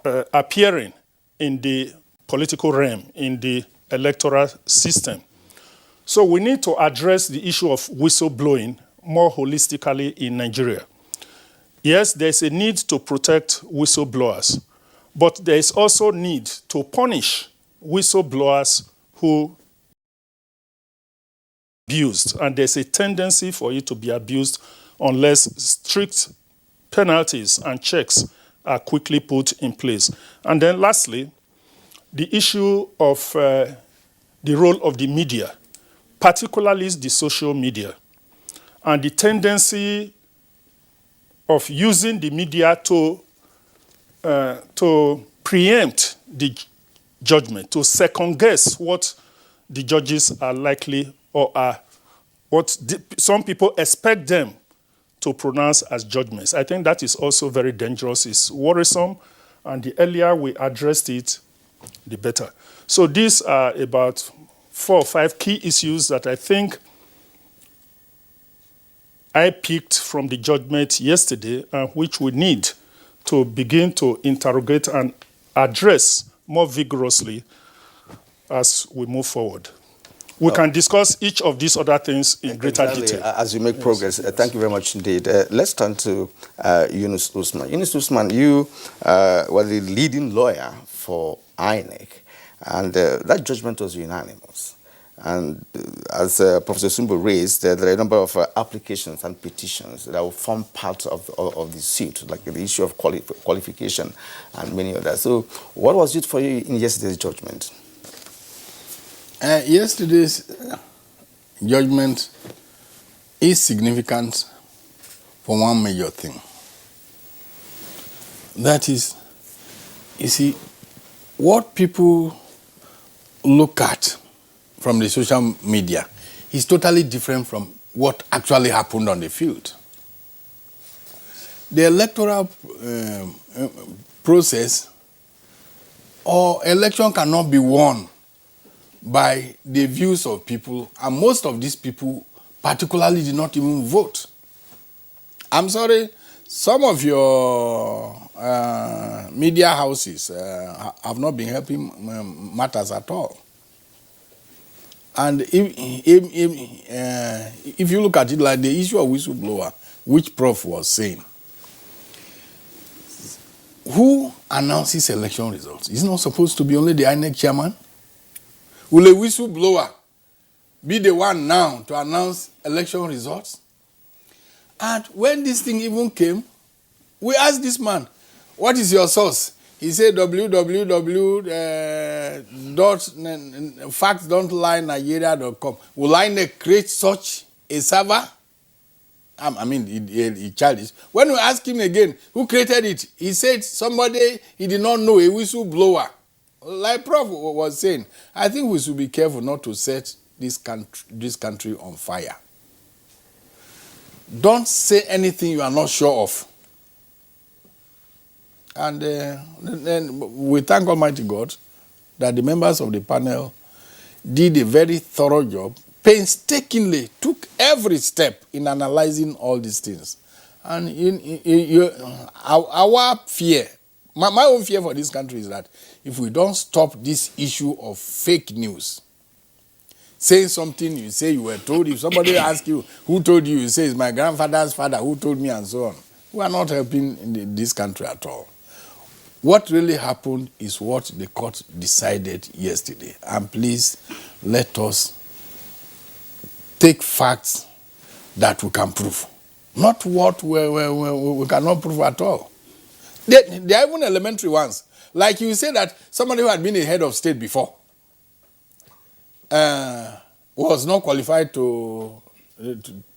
appearing in the political realm, in the electoral system. So we need to address the issue of whistleblowing more holistically in Nigeria. Yes, there's a need to protect whistleblowers, but there is also need to punish whistleblowers who abused, and there's a tendency for you to be abused unless strict penalties and checks are quickly put in place. And then lastly, the issue of the role of the media, particularly the social media, and the tendency of using the media to preempt the judgment, to second-guess what the judges are likely or are what some people expect them to pronounce as judgments. I think that is also very dangerous. It's worrisome, and the earlier we addressed it, the better. So these are about 4 or 5 key issues that I think I picked from the judgment yesterday, which we need to begin to interrogate and address more vigorously as we move forward. We can discuss each of these other things in greater detail. As we make progress, thank you very much indeed. Let's turn to Yunus Usman. Yunus Usman, you were the leading lawyer for INEC, and that judgment was unanimous. And as Professor Sumbo raised, there are a number of applications and petitions that will form part of the suit, like the issue of qualification and many others. So what was it for you in yesterday's judgment? Yesterday's judgment is significant for one major thing. That is, you see, what people look at from the social media is totally different from what actually happened on the field. The electoral process or election cannot be won by the views of people, and most of these people particularly did not even vote. I'm sorry, some of your media houses have not been helping matters at all. And if you look at it like the issue of whistleblower, which Prof was saying, who announces election results? It's not supposed to be only the INEC chairman. Will a whistleblower be the one now to announce election results? And when this thing even came, we asked this man, what is your source? He said www.factsdon'tlienigeria.com. Will INEC create such a server? I mean, he childish. When we asked him again, who created it? He said somebody he did not know, a whistleblower, like Prof was saying, I think we should be careful not to set this country on fire. Don't say anything you are not sure of. And then we thank Almighty God that the members of the panel did a very thorough job, painstakingly took every step in analyzing all these things. And our fear, my own fear for this country is that if we don't stop this issue of fake news, saying something, you say you were told, if somebody asks you, who told you, you say, it's my grandfather's father who told me, and so on. We are not helping in this country at all. What really happened is what the court decided yesterday. And please, let us take facts that we can prove. Not what we cannot prove at all. They are even elementary ones. Like you say that somebody who had been a head of state before was not qualified to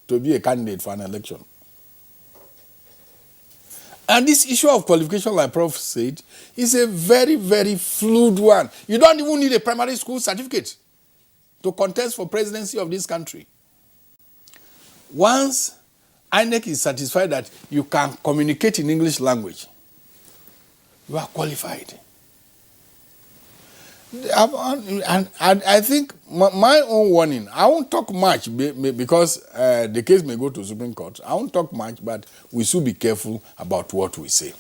be a candidate for an election. And this issue of qualification, like Prof said, is a very, very fluid one. You don't even need a primary school certificate to contest for presidency of this country. Once INEC is satisfied that you can communicate in English language, you are qualified. And I think my own warning, I won't talk much because the case may go to Supreme Court. I won't talk much, but we should be careful about what we say.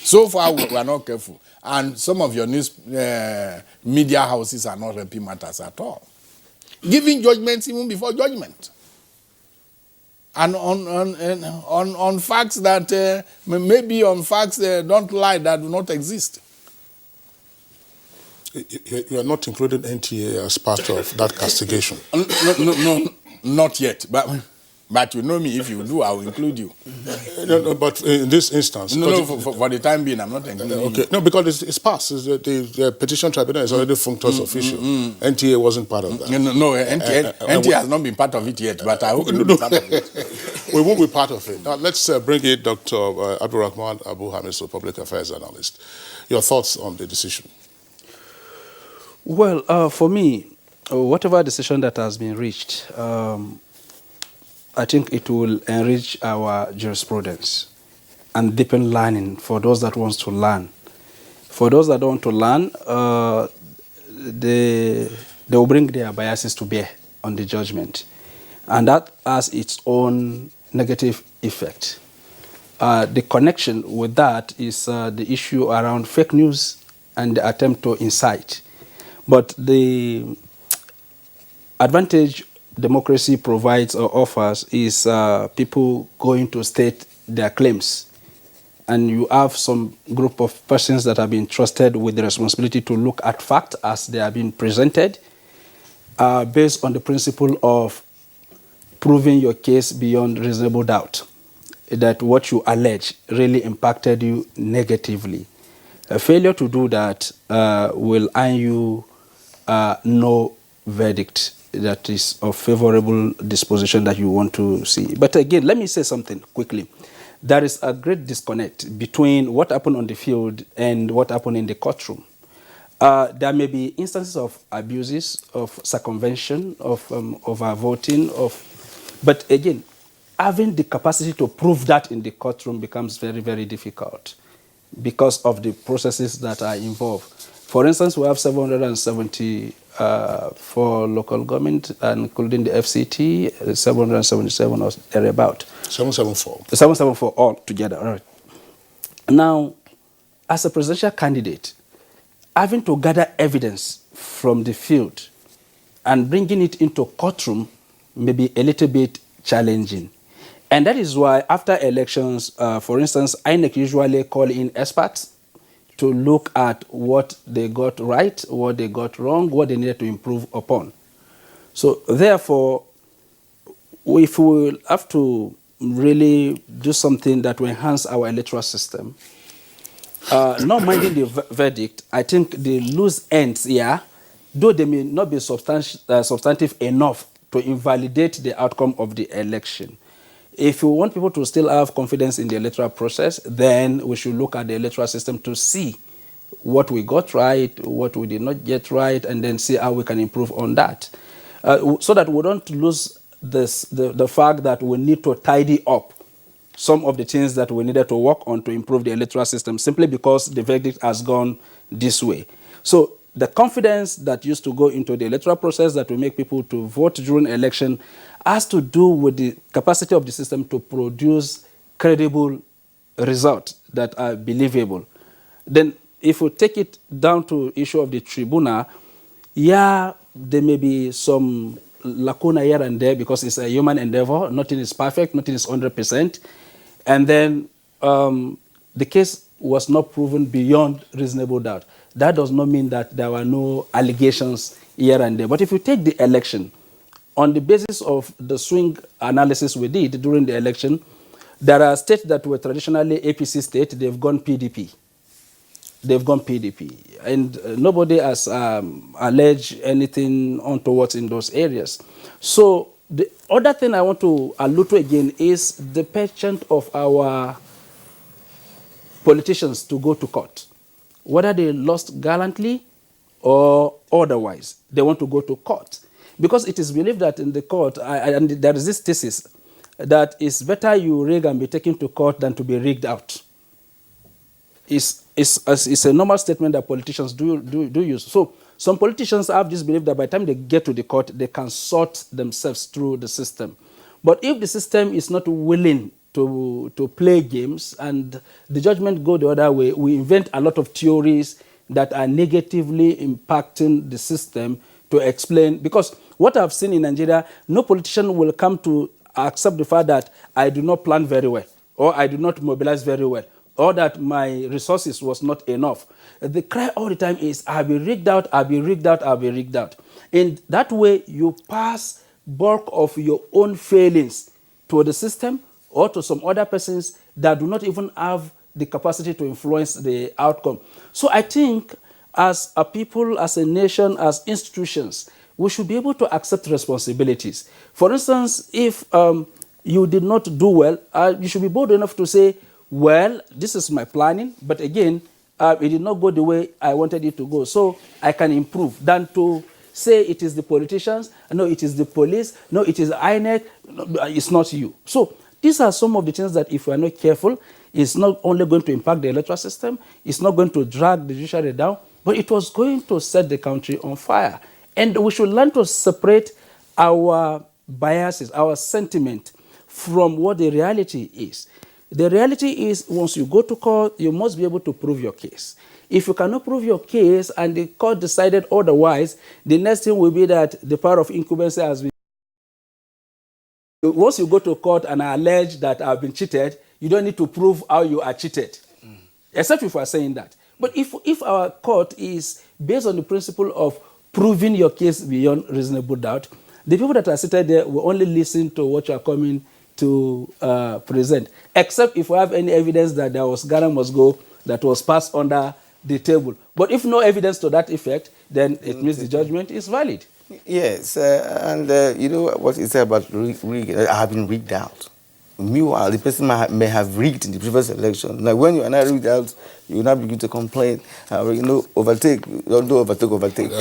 So far, we are not careful. And some of your news media houses are not helping matters at all. Giving judgments even before judgment. And on facts that, maybe on facts don't lie, that do not exist. You are not including NTA as part of that castigation? No, not yet. But you know me, if you do, I will include you. No, but in this instance... No, for the time being, I'm not including you. No, because it's passed. The petition tribunal is already functus official. NTA wasn't part of that. No, NTA has not been part of it yet, but I hope it will be part of it. We won't be part of it. Now, let's bring in Dr. Abdulrahman Abu Hamisu, public affairs analyst. Your thoughts on the decision? Well, for me, whatever decision that has been reached, I think it will enrich our jurisprudence and deepen learning for those that want to learn. For those that don't want to learn, they will bring their biases to bear on the judgment. And that has its own negative effect. The connection with that is the issue around fake news and the attempt to incite. But the advantage democracy provides or offers is people going to state their claims. And you have some group of persons that have been trusted with the responsibility to look at facts as they are being presented based on the principle of proving your case beyond reasonable doubt, that what you allege really impacted you negatively. A failure to do that will earn you no verdict that is of favorable disposition that you want to see. But again, let me say something quickly. There is a great disconnect between what happened on the field and what happened in the courtroom. There may be instances of abuses, of circumvention, of overvoting, but again, having the capacity to prove that in the courtroom becomes very, very difficult because of the processes that are involved. For instance, we have 774 local government, including the FCT, 777 or thereabout. 774. 774 all together. All right. Now, as a presidential candidate, having to gather evidence from the field and bringing it into courtroom may be a little bit challenging. And that is why after elections, for instance, INEC usually call in experts to look at what they got right, what they got wrong, what they needed to improve upon. So therefore, if we will have to really do something that will enhance our electoral system, not minding the verdict, I think the loose ends here, though they may not be substantive enough to invalidate the outcome of the election. If we want people to still have confidence in the electoral process, then we should look at the electoral system to see what we got right, what we did not get right, and then see how we can improve on that. So that we don't lose the fact that we need to tidy up some of the things that we needed to work on to improve the electoral system simply because the verdict has gone this way. So the confidence that used to go into the electoral process that will make people to vote during election has to do with the capacity of the system to produce credible results that are believable. Then if we take it down to issue of the tribunal, yeah, there may be some lacuna here and there because it's a human endeavor. Nothing is perfect, nothing is 100%. And then the case was not proven beyond reasonable doubt. That does not mean that there were no allegations here and there. But if you take the election, on the basis of the swing analysis we did during the election, there are states that were traditionally APC states, they've gone PDP. They've gone PDP. And nobody has alleged anything untoward in those areas. So the other thing I want to allude to again is the penchant of our politicians to go to court. Whether they lost gallantly or otherwise, they want to go to court. Because it is believed that in the court, and there is this thesis, that it's better you rig and be taken to court than to be rigged out. It's a normal statement that politicians do use. So some politicians have this belief that by the time they get to the court, they can sort themselves through the system. But if the system is not willing to play games and the judgment go the other way, we invent a lot of theories that are negatively impacting the system to explain. Because what I've seen in Nigeria, no politician will come to accept the fact that I do not plan very well, or I do not mobilize very well, or that my resources was not enough. The cry all the time is, I'll be rigged out, I'll be rigged out, I'll be rigged out. In that way, you pass bulk of your own failings to the system or to some other persons that do not even have the capacity to influence the outcome. So I think as a people, as a nation, as institutions, we should be able to accept responsibilities. For instance, if you did not do well, you should be bold enough to say, well, this is my planning, but again, it did not go the way I wanted it to go, so I can improve, than to say it is the politicians, no, it is the police, no, it is INEC, no, it's not you. So these are some of the things that if we are not careful, it's not only going to impact the electoral system, it's not going to drag the judiciary down, but it was going to set the country on fire. And we should learn to separate our biases, our sentiment, from what the reality is. The reality is, once you go to court, you must be able to prove your case. If you cannot prove your case and the court decided otherwise, the next thing will be that the power of incumbency has been. Once you go to court and allege that I've been cheated, you don't need to prove how you are cheated, except if we are saying that. But if our court is based on the principle of proving your case beyond reasonable doubt, the people that are seated there will only listen to what you are coming to present, except if we have any evidence that there was Ghana must go that was passed under the table. But if no evidence to that effect, then it means the judgment is valid. Yes, and you know what he said about rigging, I have been rigged out. Meanwhile, the person may have rigged in the previous election. Like when you are not rigged out, you will not begin to complain. You know, overtake, don't do overtake.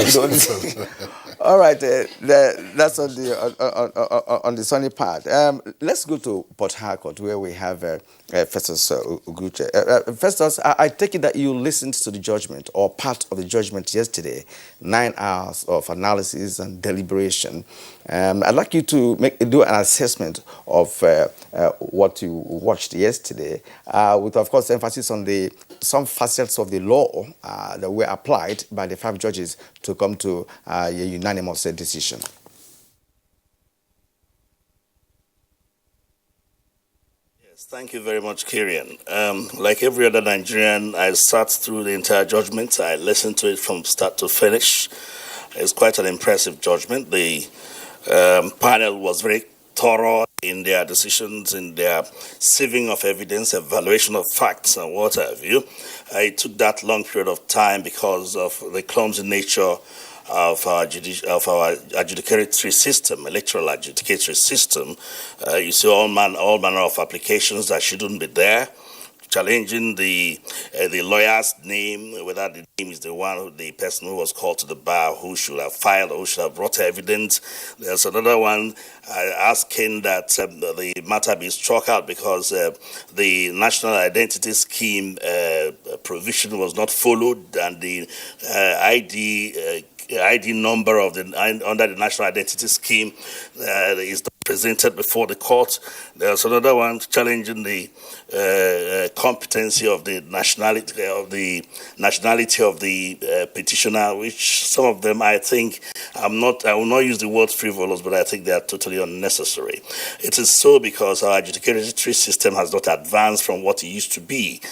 All right, that's on the sunny part. Let's go to Port Harcourt, where we have Festus Uguche. Festus, I take it that you listened to the judgment, or part of the judgment yesterday, 9 hours of analysis and deliberation. I'd like you to do an assessment of what you watched yesterday, with, of course, emphasis on some facets of the law that were applied by the 5 judges to come to a unanimous decision. Yes, thank you very much, Kirian. Like every other Nigerian, I sat through the entire judgment. I listened to it from start to finish. It's quite an impressive judgment. The panel was very thorough in their decisions, in their sieving of evidence, evaluation of facts, and what have you. It took that long period of time because of the clumsy nature of our adjudicatory system, electoral adjudicatory system. You see all manner of applications that shouldn't be there, challenging the lawyer's name, whether the name is the person who was called to the bar, who should have filed or who should have brought evidence. There's another one asking that the matter be struck out because the national identity scheme provision was not followed, and the ID number of under the national identity scheme is presented before the court. There's another one challenging the competency of the nationality of the petitioner, which some of them I think I will not use the word frivolous, but I think they are totally unnecessary. It is so because our adjudicatory system has not advanced from what it used to be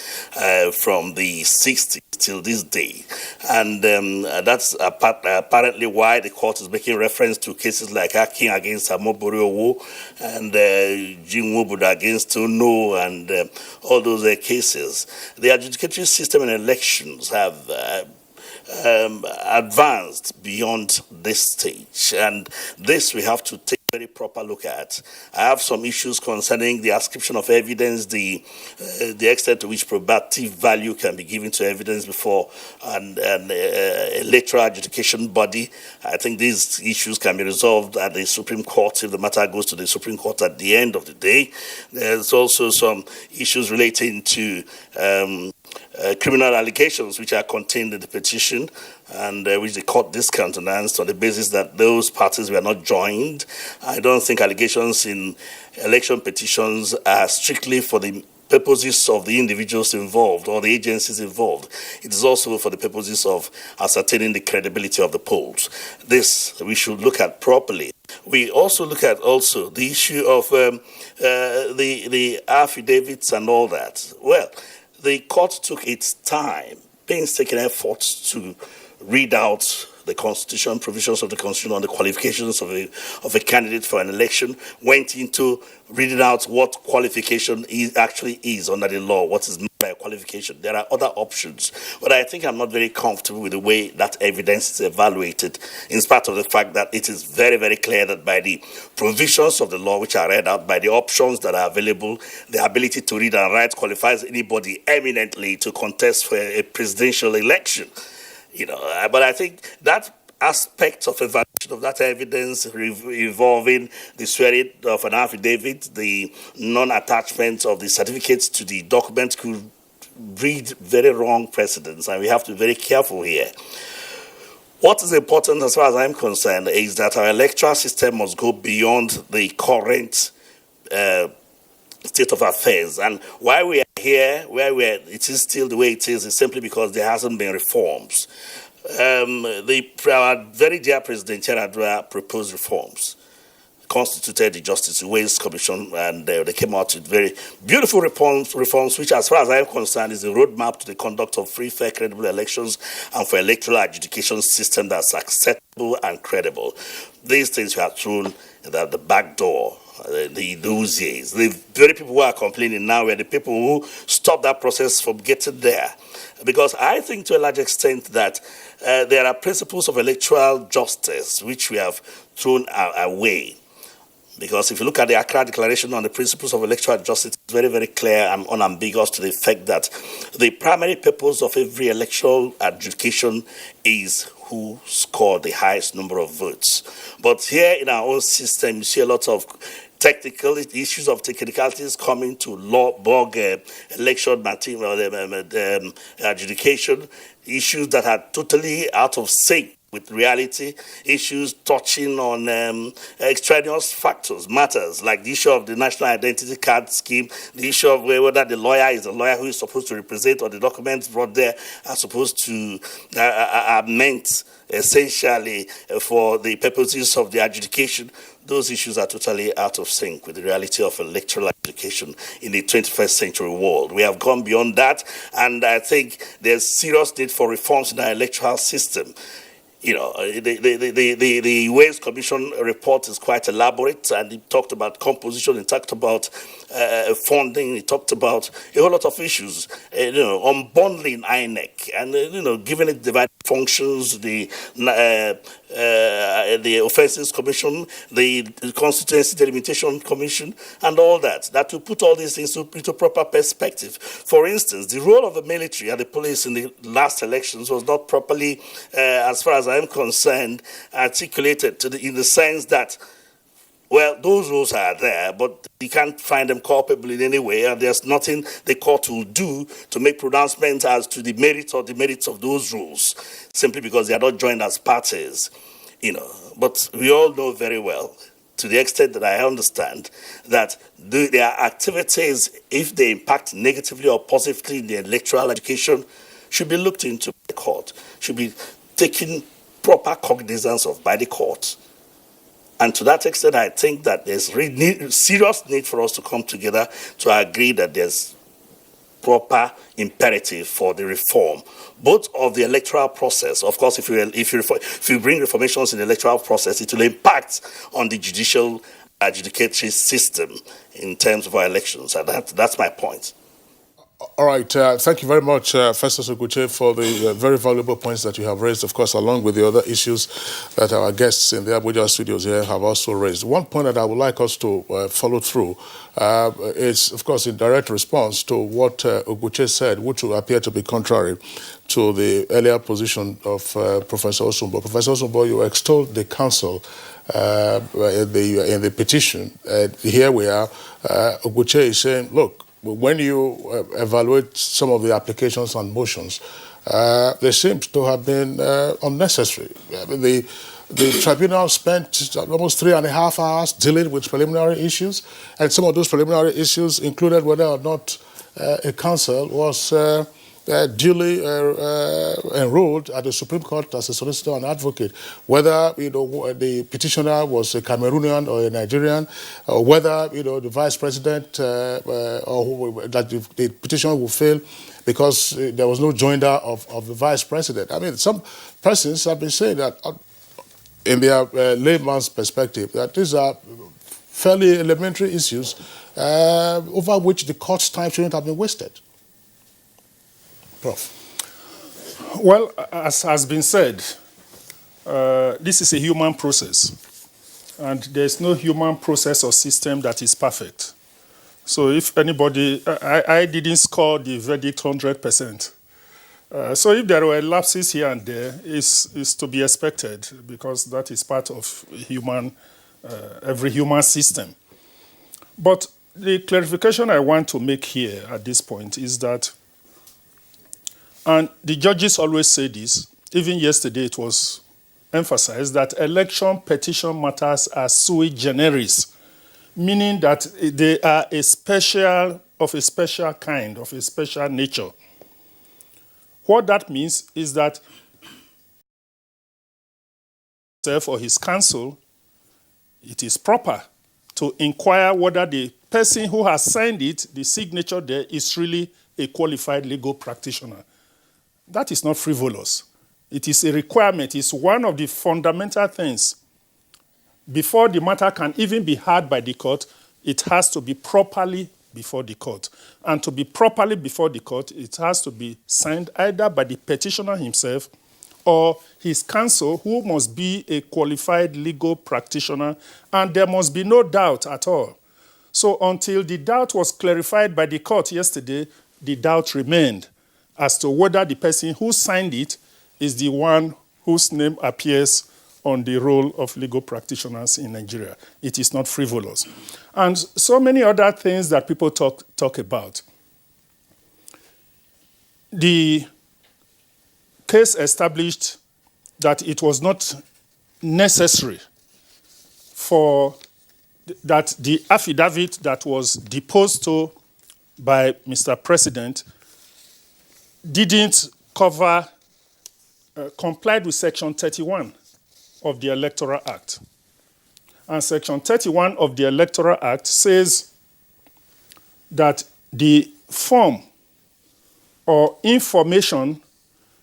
from the 60s till this day, and that's apparently why the court is making reference to cases like Akin against Amobori and Jim Wobuda against Ono and all those cases. The adjudicatory system in elections have advanced beyond this stage, and this we have to take a very proper look at. I have some issues concerning the ascription of evidence, the extent to which probative value can be given to evidence before an electoral adjudication body. I think these issues can be resolved at the Supreme Court if the matter goes to the Supreme Court at the end of the day. There's also some issues relating to criminal allegations which are contained in the petition and which the court discountenanced on the basis that those parties were not joined. I don't think allegations in election petitions are strictly for the purposes of the individuals involved or the agencies involved. It is also for the purposes of ascertaining the credibility of the polls. This we should look at properly. We also look at the issue of the affidavits and all that. Well, the court took its time, painstaking efforts to read out the constitution, provisions of the constitution on the qualifications of a candidate for an election, went into reading out what qualification actually is under the law, what is meant by a qualification. There are other options, but I think I'm not very comfortable with the way that evidence is evaluated, in spite of the fact that it is very, very clear that by the provisions of the law which are read out, by the options that are available, the ability to read and write qualifies anybody eminently to contest for a presidential election. But I think that aspect of evaluation of that evidence involving the swearing of an affidavit, the non-attachment of the certificates to the document could breed very wrong precedents, and we have to be very careful here. What is important as far as I'm concerned is that our electoral system must go beyond the current state of affairs. And why we are here, it is still the way it is simply because there hasn't been reforms. Our very dear President Yaradua proposed reforms, constituted the Justice Ways Commission, and they came out with very beautiful reforms, which, as far as I'm concerned, is a roadmap to the conduct of free, fair, credible elections and for electoral adjudication system that's acceptable and credible. These things were thrown at the back door. Those years, the very people who are complaining now were the people who stopped that process from getting there. Because I think to a large extent that there are principles of electoral justice which we have thrown away. Because if you look at the Accra Declaration on the principles of electoral justice, it's very, very clear and unambiguous to the effect that the primary purpose of every electoral adjudication is who scored the highest number of votes. But here in our own system, you see a lot of technical issues of technicalities coming to bog election adjudication, issues that are totally out of sync with reality, issues touching on extraneous factors, matters like the issue of the national identity card scheme, the issue of whether the lawyer is a lawyer who is supposed to represent or the documents brought there are supposed to are meant essentially for the purposes of the adjudication. Those issues are totally out of sync with the reality of electoral adjudication in the 21st century world. We have gone beyond that, and I think there's serious need for reforms in our electoral system. The Ways Commission report is quite elaborate, and it talked about composition, it talked about funding, it talked about a whole lot of issues, unbundling INEC, and giving it divided functions, the the Offences Commission, the Constituency Delimitation Commission, and all that will put all these things into proper perspective. For instance, the role of the military and the police in the last elections was not properly, as far as I'm concerned, articulated in the sense that, well, those rules are there, but you can't find them culpable in any way, and there's nothing the court will do to make pronouncements as to the merits or demerits of those rules, simply because they are not joined as parties, But we all know very well, to the extent that I understand, that their activities, if they impact negatively or positively in the electoral education, should be looked into by the court, should be taken proper cognizance of by the court. And to that extent, I think that there's serious need for us to come together to agree that there's proper imperative for the reform, both of the electoral process. Of course, if you bring reformations in the electoral process, it will impact on the judicial adjudicatory system in terms of our elections. And that's my point. All right. Thank you very much, Festus Oguche, for the very valuable points that you have raised, of course, along with the other issues that our guests in the Abuja studios here have also raised. One point that I would like us to follow through is, of course, in direct response to what Oguche said, which will appear to be contrary to the earlier position of Professor Osumbo. Professor Osumbo, you extolled the council in the petition. Here we are. Oguche is saying, look, when you evaluate some of the applications and motions, they seem to have been unnecessary. I mean, the tribunal spent almost 3.5 hours dealing with preliminary issues, and some of those preliminary issues included whether or not a counsel was duly enrolled at the Supreme Court as a solicitor and advocate, whether the petitioner was a Cameroonian or a Nigerian, or whether the vice president or that the petitioner will fail because there was no joinder of the vice president. I mean, some persons have been saying that, in their layman's perspective, that these are fairly elementary issues over which the court's time shouldn't have been wasted. Prof. Well, as has been said, this is a human process, and there's no human process or system that is perfect. So if anybody, I didn't score the verdict 100%. So if there were lapses here and there, it's to be expected, because that is part of every human system. But the clarification I want to make here at this point is that, and the judges always say this, even yesterday it was emphasized, that election petition matters are sui generis, meaning that they are of a special kind, of a special nature. What that means is that himself or his counsel, it is proper to inquire whether the person who has signed it, the signature there, is really a qualified legal practitioner. That is not frivolous. It is a requirement. It's one of the fundamental things. Before the matter can even be heard by the court, it has to be properly before the court. And to be properly before the court, it has to be signed either by the petitioner himself or his counsel, who must be a qualified legal practitioner, and there must be no doubt at all. So until the doubt was clarified by the court yesterday, the doubt remained as to whether the person who signed it is the one whose name appears on the roll of legal practitioners in Nigeria. It is not frivolous. And so many other things that people talk about. The case established that it was not necessary for that the affidavit that was deposed to by Mr. President didn't complied with Section 31 of the Electoral Act. And Section 31 of the Electoral Act says that the form or information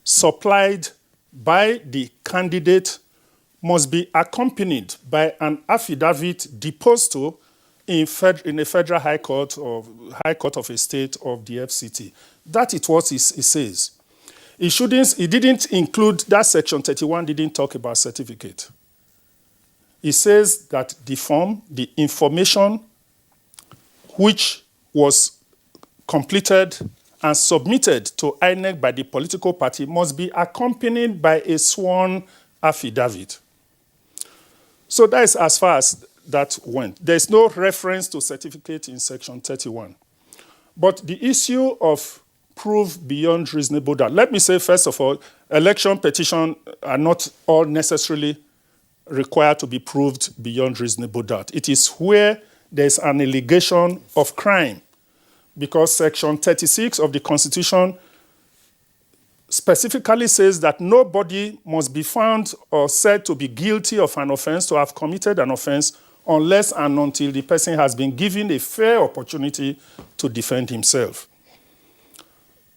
supplied by the candidate must be accompanied by an affidavit deposed to in a federal high court or high court of a state of the FCT. That is what it says. He didn't include, that section 31 didn't talk about certificate. It says that the form, the information which was completed and submitted to INEC by the political party must be accompanied by a sworn affidavit. So that is as far as that went. There's no reference to certificate in section 31. But the issue of proof beyond reasonable doubt. Let me say, first of all, election petitions are not all necessarily required to be proved beyond reasonable doubt. It is where there's an allegation of crime, because section 36 of the Constitution specifically says that nobody must be found or said to be guilty of an offense, to have committed an offense, unless and until the person has been given a fair opportunity to defend himself.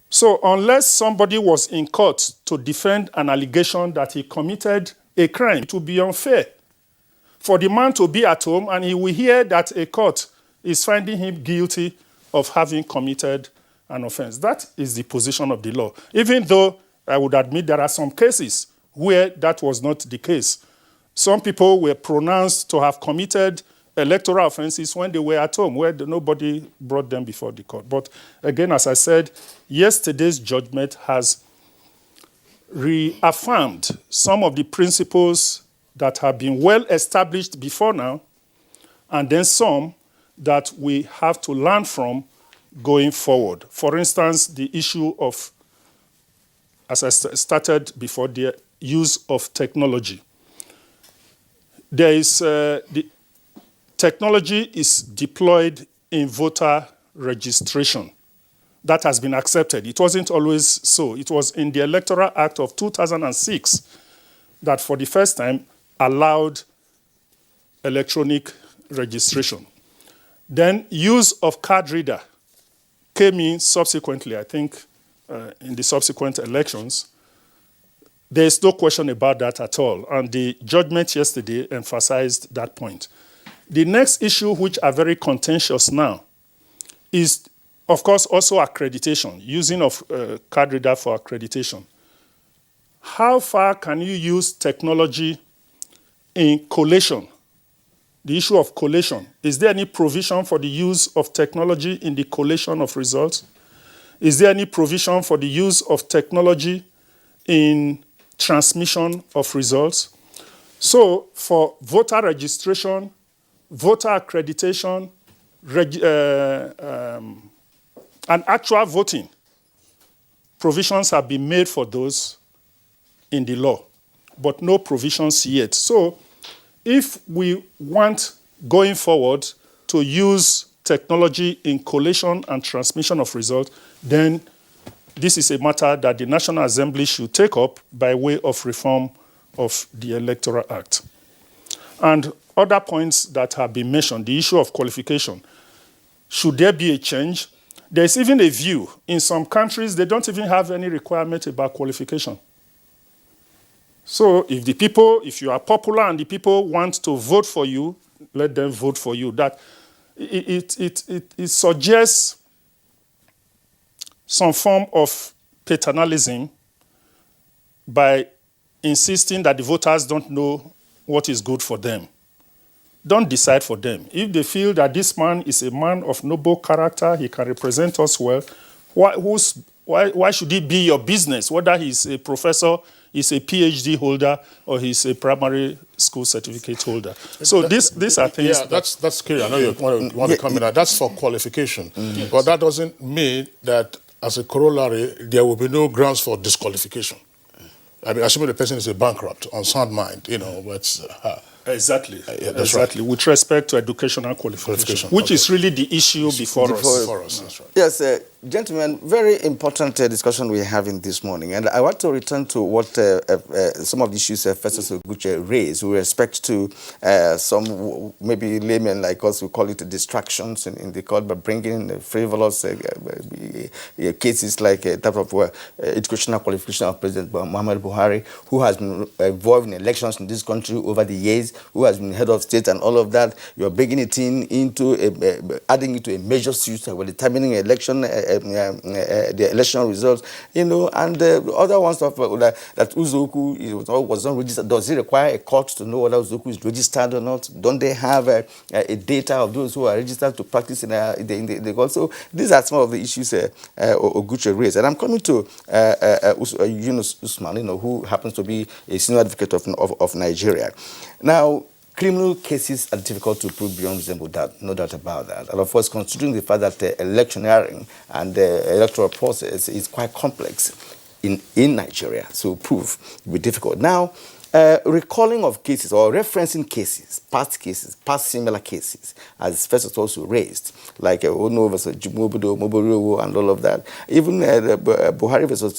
So unless somebody was in court to defend an allegation that he committed a crime, it would be unfair for the man to be at home and he will hear that a court is finding him guilty of having committed an offense. That is the position of the law. Even though I would admit there are some cases where that was not the case. Some people were pronounced to have committed electoral offenses when they were at home, where nobody brought them before the court. But again, as I said, yesterday's judgment has reaffirmed some of the principles that have been well established before now, and then some that we have to learn from going forward. For instance, the issue of, as I started before, the use of technology. There is the technology is deployed in voter registration. That has been accepted. It wasn't always so. It was in the Electoral Act of 2006 that for the first time allowed electronic registration. Then use of card reader came in subsequently, I think, in the subsequent elections. There is no question about that at all. And the judgment yesterday emphasized that point. The next issue, which are very contentious now, is, of course, also accreditation, using of card reader for accreditation. How far can you use technology in collation? The issue of collation. Is there any provision for the use of technology in the collation of results? Is there any provision for the use of technology in transmission of results? So for voter registration, voter accreditation, and actual voting, provisions have been made for those in the law, but no provisions yet. So if we want going forward to use technology in collation and transmission of results, then this is a matter that the National Assembly should take up by way of reform of the Electoral Act. And other points that have been mentioned, the issue of qualification. Should there be a change? There's even a view. In some countries, they don't even have any requirement about qualification. So if you are popular and the people want to vote for you, let them vote for you. That it suggests some form of paternalism by insisting that the voters don't know what is good for them. Don't decide for them. If they feel that this man is a man of noble character, he can represent us well, why should it be your business, whether he's a professor, he's a PhD holder, or he's a primary school certificate holder? So these are things... Yeah, that's clear. I know you want to come in. That's for qualification. Yes. But that doesn't mean that, as a corollary, there will be no grounds for disqualification. I mean, assuming the person is a bankrupt, on sound mind, but... Exactly. Yeah, that's exactly. Right. With respect to educational qualification, which is really the issue before us. That's right. Yes, gentlemen, very important discussion we're having this morning. And I want to return to what some of the issues Festus Oguche raised with respect to some, maybe laymen like us, we call it distractions in the court, but bringing in frivolous cases like that of educational qualification of President Muhammad Buhari, who has been involved in elections in this country over the years, who has been head of state and all of that. You're bringing it into adding it to a major suit for determining election the election results, you know, and the other ones of that Uzoku was not registered. Does it require a court to know whether Uzoku is registered or not? Don't they have a data of those who are registered to practice in the court? So these are some of the issues Oguche raised. And I'm coming to Yunus Usman, you know, who happens to be a senior advocate of Nigeria. Now, criminal cases are difficult to prove beyond reasonable doubt, no doubt about that. And of course, considering the fact that the electioneering and the electoral process is quite complex in Nigeria, so proof will be difficult. Now, recalling of cases or referencing cases, past similar cases, as first also raised, like Ono versus Moboro and all of that. Even Buhari versus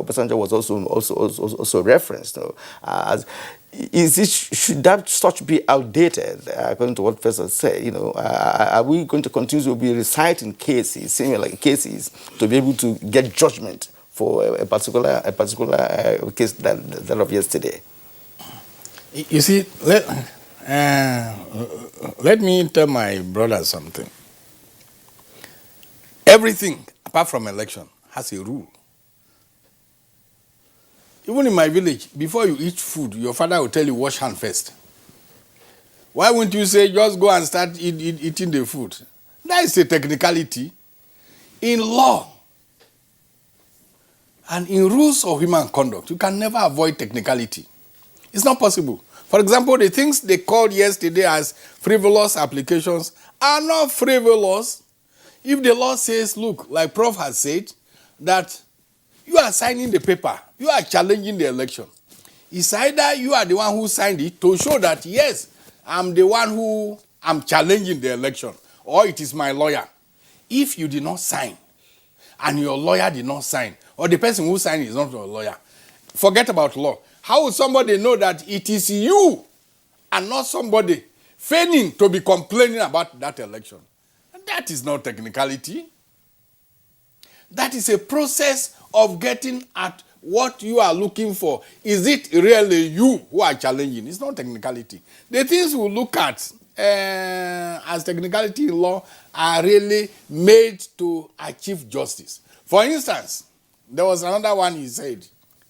Presidential was also referenced. As should that such be outdated, according to what Professor said? You know, are we going to continue to be reciting cases, similar cases, to be able to get judgment for a particular case that of yesterday? You see, let me tell my brother something. Everything, apart from election, has a rule. Even in my village, before you eat food, your father will tell you, wash hand first. Why wouldn't you say, just go and start eating the food? That is a technicality. In law and in rules of human conduct, you can never avoid technicality. It's not possible. For example, the things they called yesterday as frivolous applications are not frivolous. If the law says, look, like Prof has said, that you are signing the paper, you are challenging the election. It's either you are the one who signed it to show that, yes, I'm the one who am challenging the election, or it is my lawyer. If you did not sign, and your lawyer did not sign, or the person who signed is not your lawyer, forget about law. How would somebody know that it is you and not somebody feigning to be complaining about that election? And that is not technicality. That is a process of getting at what you are looking for. Is it really you who are challenging? It's not technicality. The things we look at as technicality in law are really made to achieve justice. For instance, there was another one he said.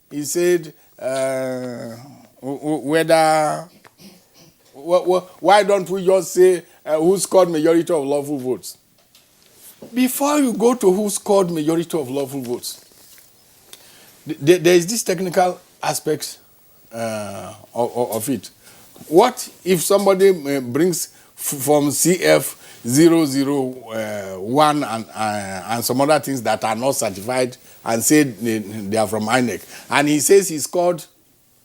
He said, why don't we just say who scored majority of lawful votes? Before you go to who scored majority of lawful votes, there is this technical aspect of it. What if somebody brings from CF 001 and some other things that are not certified and say they are from INEC, and he says he scored?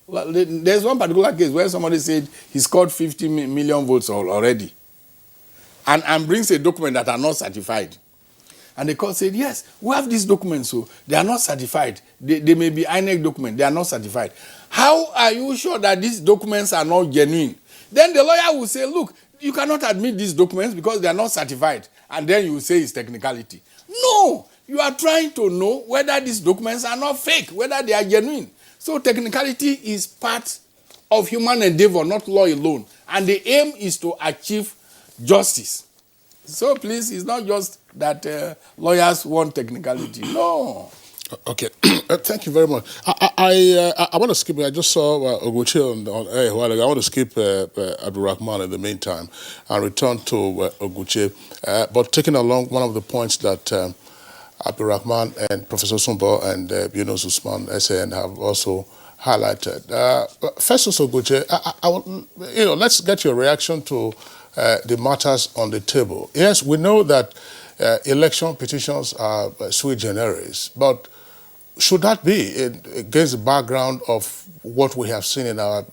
There's one particular case where somebody said he scored 50 million votes already, and brings a document that are not certified. And the court said, yes, we have these documents, so they are not certified. They may be INEC documents, they are not certified. How are you sure that these documents are not genuine? Then the lawyer will say, look, you cannot admit these documents because they are not certified. And then you will say it's technicality. No, you are trying to know whether these documents are not fake, whether they are genuine. So technicality is part of human endeavor, not law alone. And the aim is to achieve justice. So please, it's not just that lawyers want technicality. No. Okay, thank you very much. I want to skip. I just saw Oguche on air a while ago. I want to skip Abdulrahman in the meantime and return to Oguche. But taking along one of the points that Abdulrahman and Professor Sumbo and Yunus Usman SAN have also highlighted. First, Oguche, let's get your reaction to the matters on the table. Yes, we know that election petitions are sui generis, but should that be against the background of what we have seen in our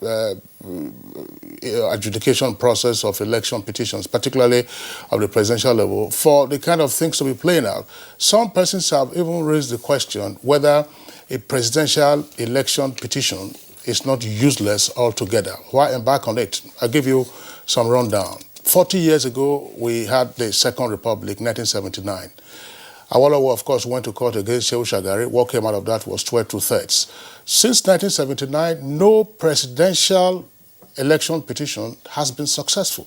adjudication process of election petitions, particularly of the presidential level, for the kind of things to be playing out? Some persons have even raised the question whether a presidential election petition is not useless altogether. Why embark on it? I'll give you some rundown. 40 years ago, we had the Second Republic, 1979. Awolowo, of course, went to court against Shehu Shagari. What came out of that was 12 2/3. Since 1979, no presidential election petition has been successful.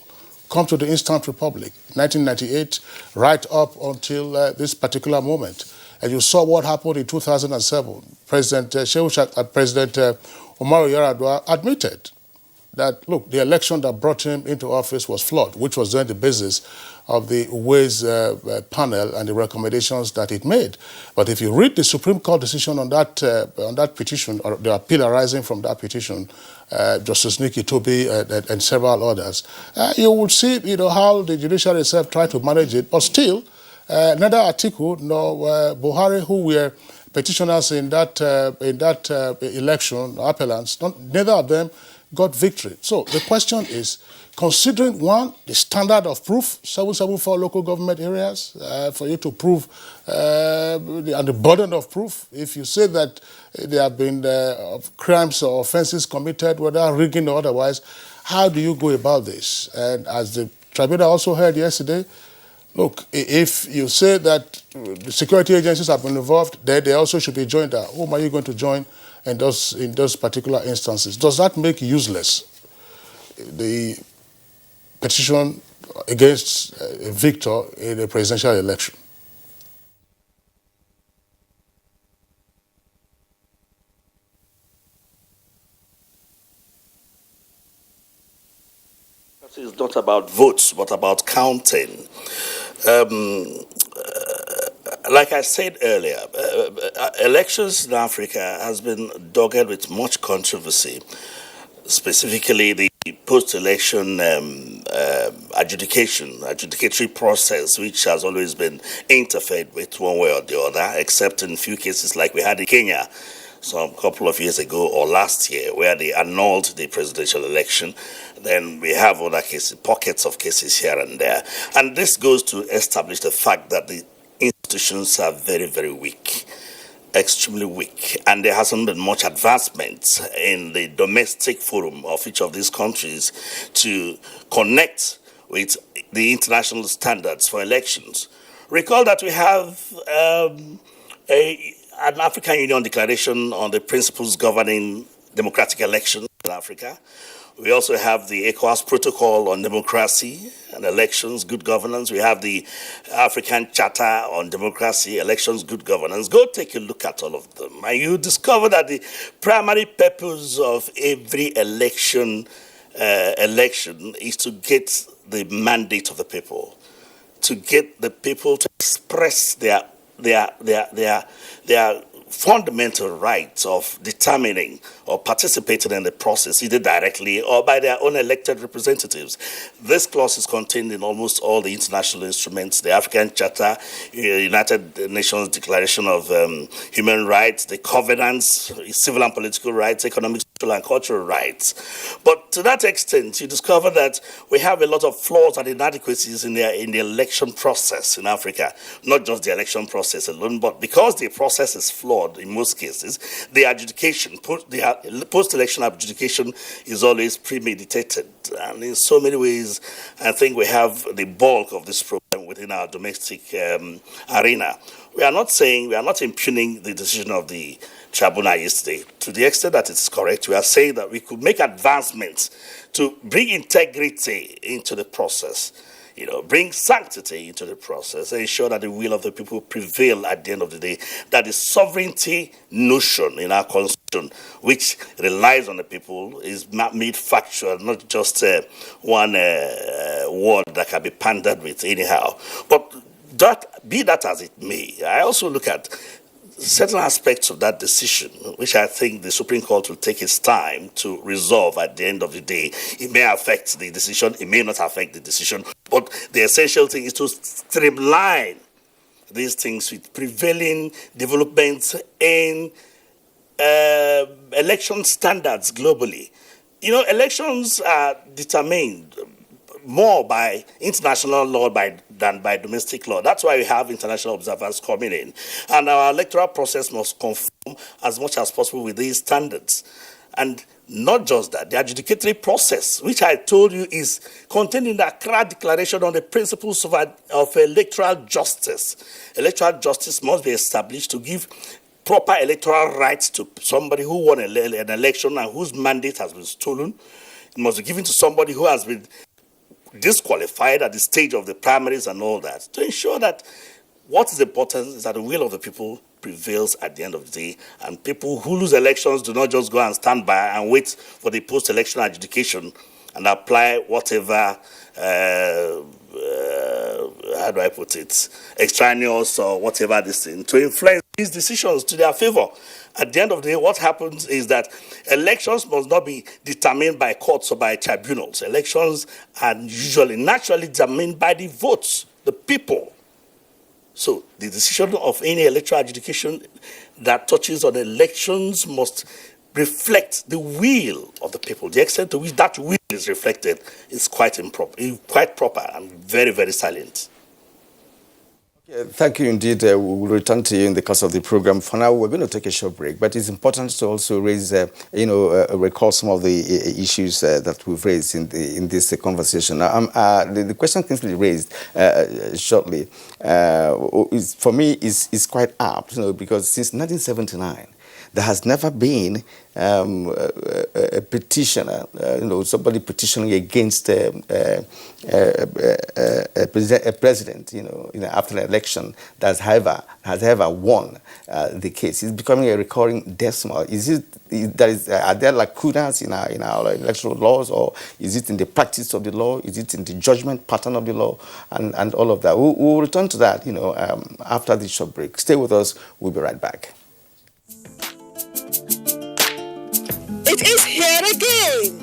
come to the instant republic, 1998, right up until this particular moment. And you saw what happened in 2007. President Umaru Yar'Adua admitted that, look, the election that brought him into office was flawed, which was then the basis of the Ways panel and the recommendations that it made. But if you read the Supreme Court decision on that petition, or the appeal arising from that petition, Justice Nikki Toby and several others, you will see, how the judiciary itself tried to manage it. But still, neither ATIKU nor BUHARI, who were petitioners in that election, appellants, neither of them got victory. So the question is, considering, one, the standard of proof, 774 local government areas, for you to prove, and the burden of proof, if you say that there have been crimes or offenses committed, whether rigging or otherwise, how do you go about this? And as the tribunal also heard yesterday, look, if you say that the security agencies have been involved, they also should be joined out. Whom are you going to join in those particular instances? Does that make useless the petition against a victor in a presidential election? It's not about votes, but about counting. Like I said earlier, elections in Africa has been dogged with much controversy, specifically the post-election adjudicatory process, which has always been interfered with one way or the other, except in a few cases like we had in Kenya some couple of years ago or last year, where they annulled the presidential election. Then we have other cases, pockets of cases here and there. And this goes to establish the fact that the institutions are very, very weak, extremely weak. And there hasn't been much advancement in the domestic forum of each of these countries to connect with the international standards for elections. Recall that we have an African Union Declaration on the principles governing democratic elections in Africa. We also have the ECOWAS Protocol on democracy and elections, good governance. We have the African Charter on democracy, elections, good governance. Go take a look at all of them, and you discover that the primary purpose of every election is to get the mandate of the people, to get the people to express their fundamental rights of determining or participating in the process, either directly or by their own elected representatives. This clause is contained in almost all the international instruments, the African Charter, United Nations Declaration of Human Rights, the covenants, civil and political rights, economic, social and cultural rights. But to that extent, you discover that we have a lot of flaws and inadequacies in the election process in Africa. Not just the election process alone, but because the process is flawed in most cases, the adjudication, the post-election adjudication is always premeditated. And in so many ways, I think we have the bulk of this problem within our domestic arena. We are not impugning the decision of the Tribunal yesterday. To the extent that it's correct, we are saying that we could make advancements to bring integrity into the process, bring sanctity into the process, and ensure that the will of the people prevail at the end of the day, that the sovereignty notion in our constitution, which relies on the people, is made factual, not just one word that can be pandered with anyhow. But be that as it may, I also look at certain aspects of that decision, which I think the Supreme Court will take its time to resolve at the end of the day. It may affect the decision, it may not affect the decision, but the essential thing is to streamline these things with prevailing developments in election standards globally. Elections are determined more by international law than by domestic law. That's why we have international observers coming in. And our electoral process must conform as much as possible with these standards. And not just that, the adjudicatory process, which I told you is contained in the Accra Declaration on the principles of electoral justice. Electoral justice must be established to give proper electoral rights to somebody who won an election and whose mandate has been stolen. It must be given to somebody who has been disqualified at the stage of the primaries and all that, to ensure that what is important is that the will of the people prevails at the end of the day, and people who lose elections do not just go and stand by and wait for the post-election adjudication and apply whatever, how do I put it, extraneous or whatever this thing, to influence these decisions to their favor. At the end of the day, what happens is that elections must not be determined by courts or by tribunals. Elections are usually naturally determined by the votes, the people. So the decision of any electoral adjudication that touches on elections must reflect the will of the people. The extent to which that will is reflected is quite proper and very, very silent. Thank you indeed. We will return to you in the course of the program. For now, we're going to take a short break, but it's important to also raise, recall some of the issues that we've raised in this conversation. The question Kingsley raised shortly, for me, is quite apt, because since 1979, there has never been a petitioner, somebody petitioning against a president, after an election that has ever won the case. It's becoming a recurring decimal. Are there lacunas in our electoral laws, or is it in the practice of the law? Is it in the judgment pattern of the law, and all of that? We'll return to that, after this short break. Stay with us. We'll be right back. It is here again.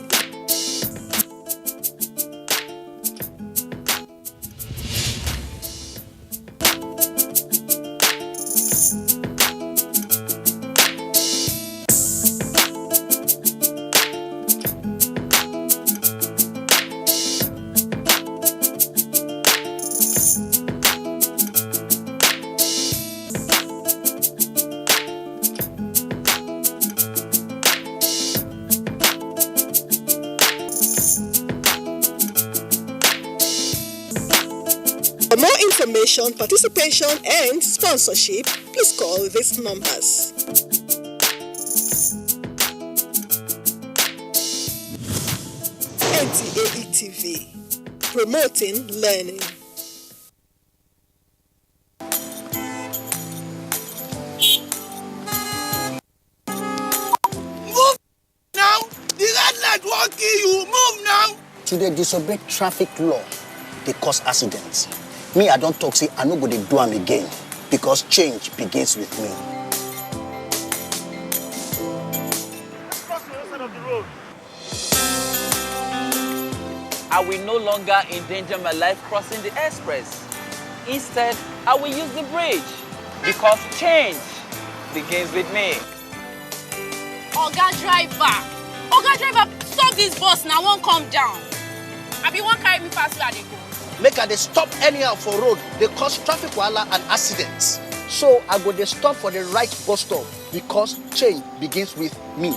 For more information, participation, and sponsorship, please call these numbers. ATIKU, promoting learning. Move now! The red light won't kill you! Move now! To dey disobey traffic law, they cause accidents. Me, I don't talk, say I no go dey do am again, because change begins with me. Cross the other side of the road. I will no longer endanger my life crossing the express. Instead, I will use the bridge, because change begins with me. Oga driver, stop this bus now, won't come down. I be one carry me fast where they go. Make I dey stop anyhow for road, they cause traffic wahala and accidents. So I go dey stop for the right bus stop, because change begins with me.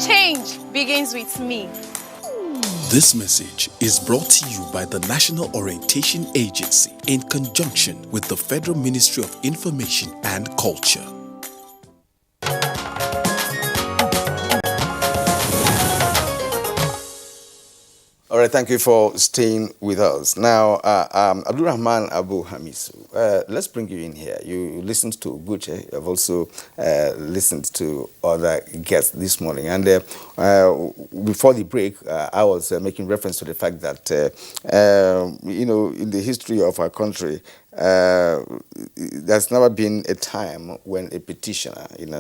Change begins with me. This message is brought to you by the National Orientation Agency in conjunction with the Federal Ministry of Information and Culture. All right, thank you for staying with us. Now, Abdulrahman Abu Hamisu, let's bring you in here. You listened to Buche. I've also listened to other guests this morning. And before the break, I was making reference to the fact that, in the history of our country, there's never been a time when a petitioner in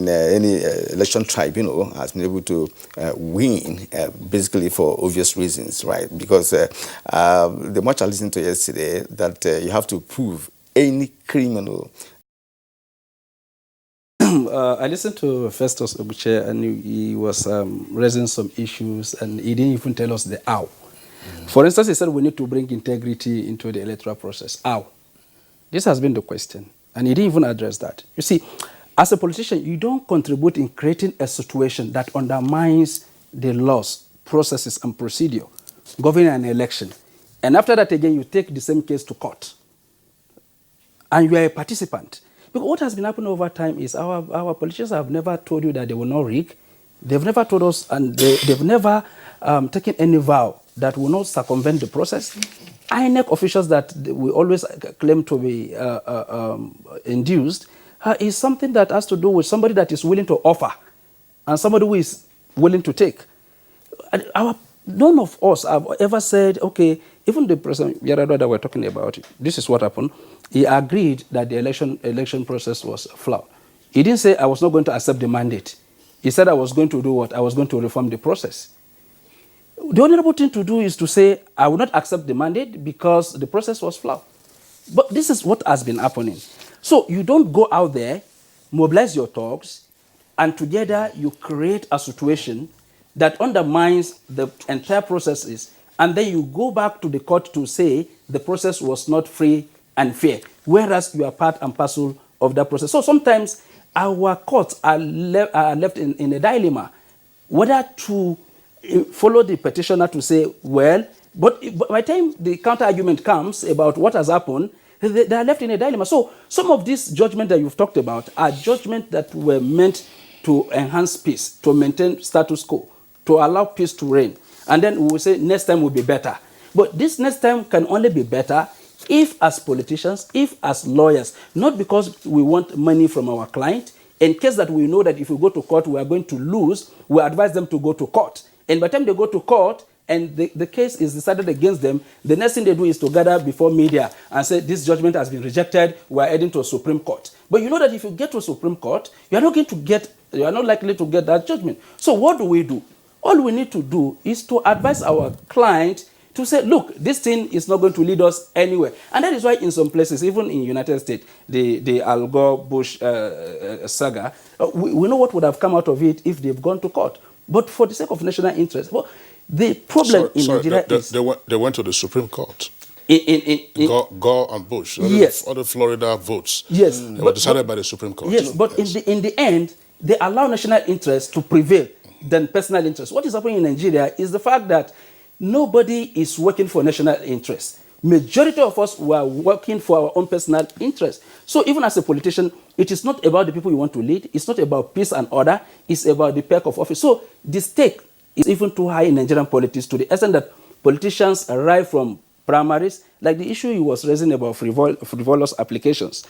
any election tribunal has been able to win, basically for obvious reasons, right? Because the much I listened to yesterday, that you have to prove any criminal. I listened to Festus Obuche, and he was raising some issues, and he didn't even tell us the how. For instance, he said we need to bring integrity into the electoral process. How? This has been the question, and he didn't even address that. You see, as a politician, you don't contribute in creating a situation that undermines the laws, processes, and procedure governing an election. And after that, again, you take the same case to court. And you are a participant. Because what has been happening over time is our politicians have never told you that they will not rig. They've never told us, and they've never taken any vow that will not circumvent the process. INEC officials that we always claim to be induced is something that has to do with somebody that is willing to offer and somebody who is willing to take. None of us have ever said, okay, even the President Yar'Adua that we're talking about, this is what happened. He agreed that the election process was flawed. He didn't say, I was not going to accept the mandate. He said I was going to do what? I was going to reform the process. The honorable thing to do is to say, I will not accept the mandate because the process was flawed. But this is what has been happening. So you don't go out there, mobilize your thugs, and together you create a situation that undermines the entire processes, and then you go back to the court to say the process was not free and fair, whereas you are part and parcel of that process. So sometimes our courts are left in a dilemma, whether to follow the petitioner to say, well, but by the time the counter-argument comes about what has happened, they are left in a dilemma. So some of these judgments that you've talked about are judgments that were meant to enhance peace, to maintain status quo, to allow peace to reign. And then we will say next time will be better. But this next time can only be better if as politicians, if as lawyers, not because we want money from our client. In case that we know that if we go to court, we are going to lose, we advise them to go to court. And by the time they go to court and the case is decided against them, the next thing they do is to gather before media and say, this judgment has been rejected, we are heading to a Supreme Court. But you know that if you get to a Supreme Court, you are not likely to get that judgment. So what do? All we need to do is to advise our client to say, look, this thing is not going to lead us anywhere. And that is why in some places, even in the United States, the Al Gore-Bush saga, we know what would have come out of it if they've gone to court. But for the sake of national interest, well, the problem in Nigeria is... They went to the Supreme Court. Gore and Bush, yes. All the Florida votes, yes, they were decided by the Supreme Court. Yes, but yes. In the end, they allow national interest to prevail than personal interest. What is happening in Nigeria is the fact that nobody is working for national interest. Majority of us were working for our own personal interest. So even as a politician, it is not about the people you want to lead. It's not about peace and order. It's about the perk of office. So the stake is even too high in Nigerian politics to the extent that politicians arrive from primaries, like the issue he was raising about frivolous applications.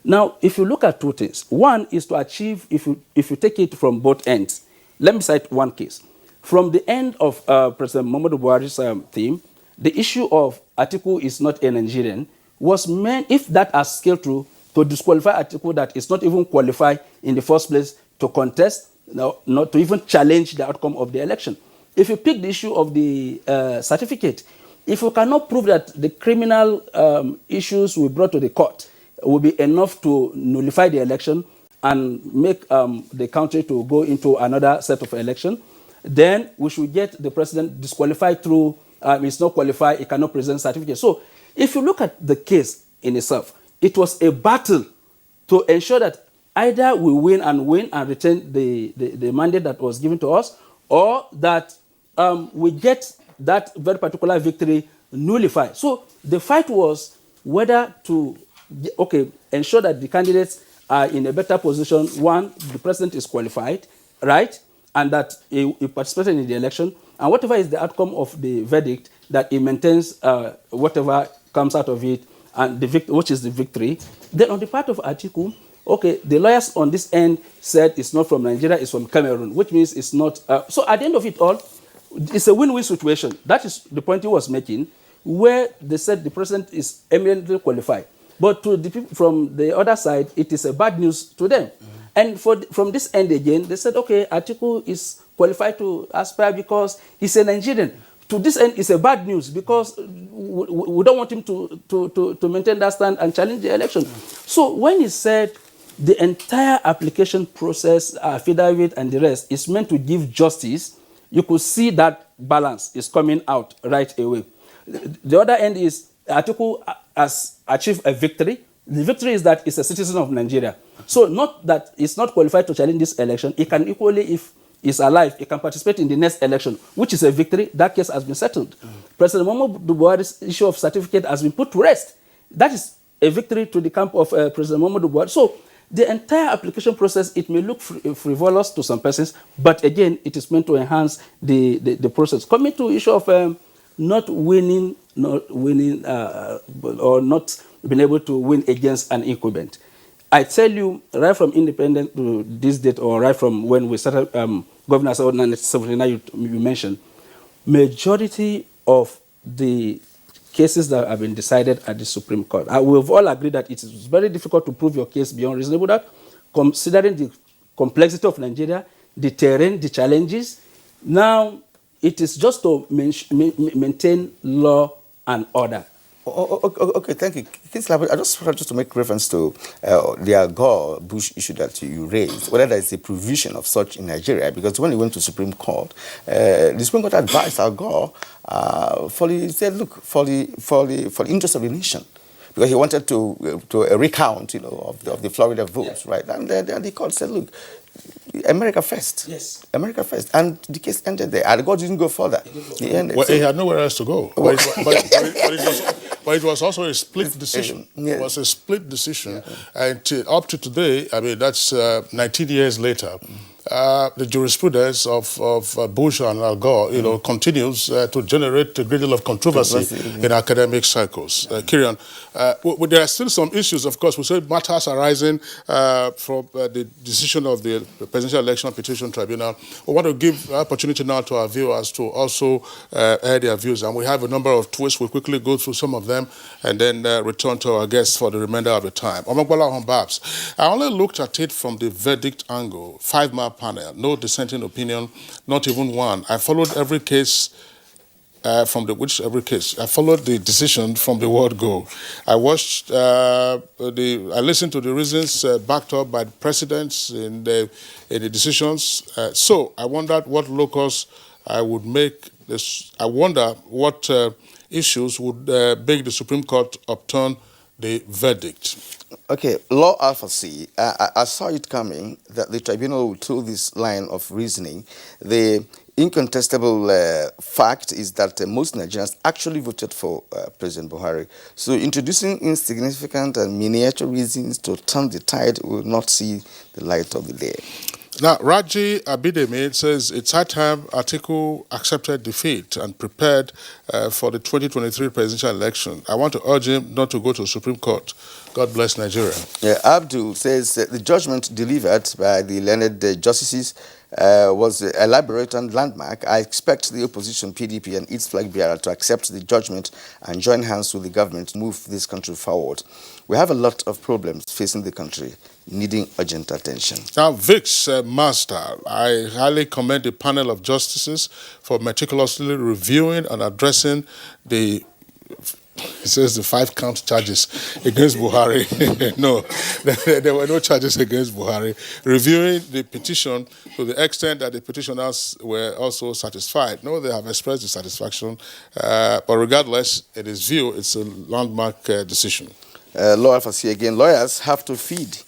Now, if you look at two things, one is to achieve, if you take it from both ends. Let me cite one case. From the end of President Muhammadu Buhari's theme, the issue of ATIKU is not a Nigerian was meant, if that has scaled to disqualify ATIKU that is not even qualified in the first place to contest, not to even challenge the outcome of the election. If you pick the issue of the certificate, if you cannot prove that the criminal issues we brought to the court will be enough to nullify the election and make the country to go into another set of election, then we should get the president disqualified through, he's not qualified, he cannot present certificate. So if you look at the case in itself, it was a battle to ensure that either we win and retain the mandate that was given to us, or that we get that very particular victory nullified. So the fight was whether to, ensure that the candidates are in a better position. One, the president is qualified, right? And that he participated in the election. And whatever is the outcome of the verdict, that he maintains whatever comes out of it, and which is the victory. Then on the part of ATIKU, the lawyers on this end said it's not from Nigeria, it's from Cameroon, which means it's not. So at the end of it all, it's a win-win situation. That is the point he was making, where they said the president is eminently qualified. But to the people from the other side, it is a bad news to them. And from this end again, they said, ATIKU is qualified to aspire because he's a Nigerian. To this end, it's a bad news because we don't want him to maintain that stand and challenge the election. So when he said the entire application process, affidavit and the rest is meant to give justice, you could see that balance is coming out right away. The other end is ATIKU has achieved a victory. The victory is that it's a citizen of Nigeria. So not that it's not qualified to challenge this election. He can equally, if he's alive, he can participate in the next election, which is a victory. That case has been settled. President Muhammadu Buhari's issue of certificate has been put to rest. That is a victory to the camp of President Muhammadu Buhari. So the entire application process, it may look frivolous to some persons, but again, it is meant to enhance the process. Coming to issue of not winning, or not being able to win against an incumbent. I tell you, right from independent to this date, or right from when we started Governance Order 1979, you mentioned, majority of the cases that have been decided at the Supreme Court, we've all agreed that it is very difficult to prove your case beyond reasonable doubt, considering the complexity of Nigeria, the terrain, the challenges. Now, it is just to maintain law and order. Okay, thank you. I just wanted to make reference to the Al Gore-Bush issue that you raised, whether there is a provision of such in Nigeria, because when he went to Supreme Court, the Supreme Court advised Al Gore he said, look, for the interest of the nation, because he wanted to recount, of the Florida votes, right? And the court said, look, America first. Yes. America first. And the case ended there. And God didn't go further. He had nowhere else to go. But it was also a split decision. It was a split decision. And up to today, I mean, that's 19 years later. The jurisprudence of Bush and Al Gore, continues to generate a great deal of controversy in academic circles. Kirian, there are still some issues, of course. We say matters arising from the decision of the Presidential Election Petition Tribunal. We want to give opportunity now to our viewers to also air their views. And we have a number of twists. We'll quickly go through some of them and then return to our guests for the remainder of the time. Omogbala Babs, I only looked at it from the verdict angle, 5-mile panel, no dissenting opinion, not even one. I followed every case I followed the decision from the word go. I watched, I listened to the reasons backed up by the presidents in the decisions. So I wondered what locus I would make this. I wonder what issues would make the Supreme Court upturn the verdict. Okay, Law Alpha C, I saw it coming that the tribunal would through this line of reasoning. The incontestable fact is that most Nigerians actually voted for President Buhari. So introducing insignificant and miniature reasons to turn the tide will not see the light of the day. Now, Raji Abidemi says it's high time ATIKU accepted defeat and prepared for the 2023 presidential election. I want to urge him not to go to the Supreme Court. God bless Nigeria. Yeah, Abdul says the judgment delivered by the learned justices was elaborate and landmark. I expect the opposition, PDP, and its flag bearer to accept the judgment and join hands with the government to move this country forward. We have a lot of problems facing the country, needing urgent attention. Now, Vic's master, I highly commend the panel of justices for meticulously reviewing and addressing the 5-count charges against Buhari. No, there were no charges against Buhari. Reviewing the petition to the extent that the petitioners were also satisfied. No, they have expressed dissatisfaction, but regardless, in his view, it's a landmark decision. Lawyer Fasi again, lawyers have to feed.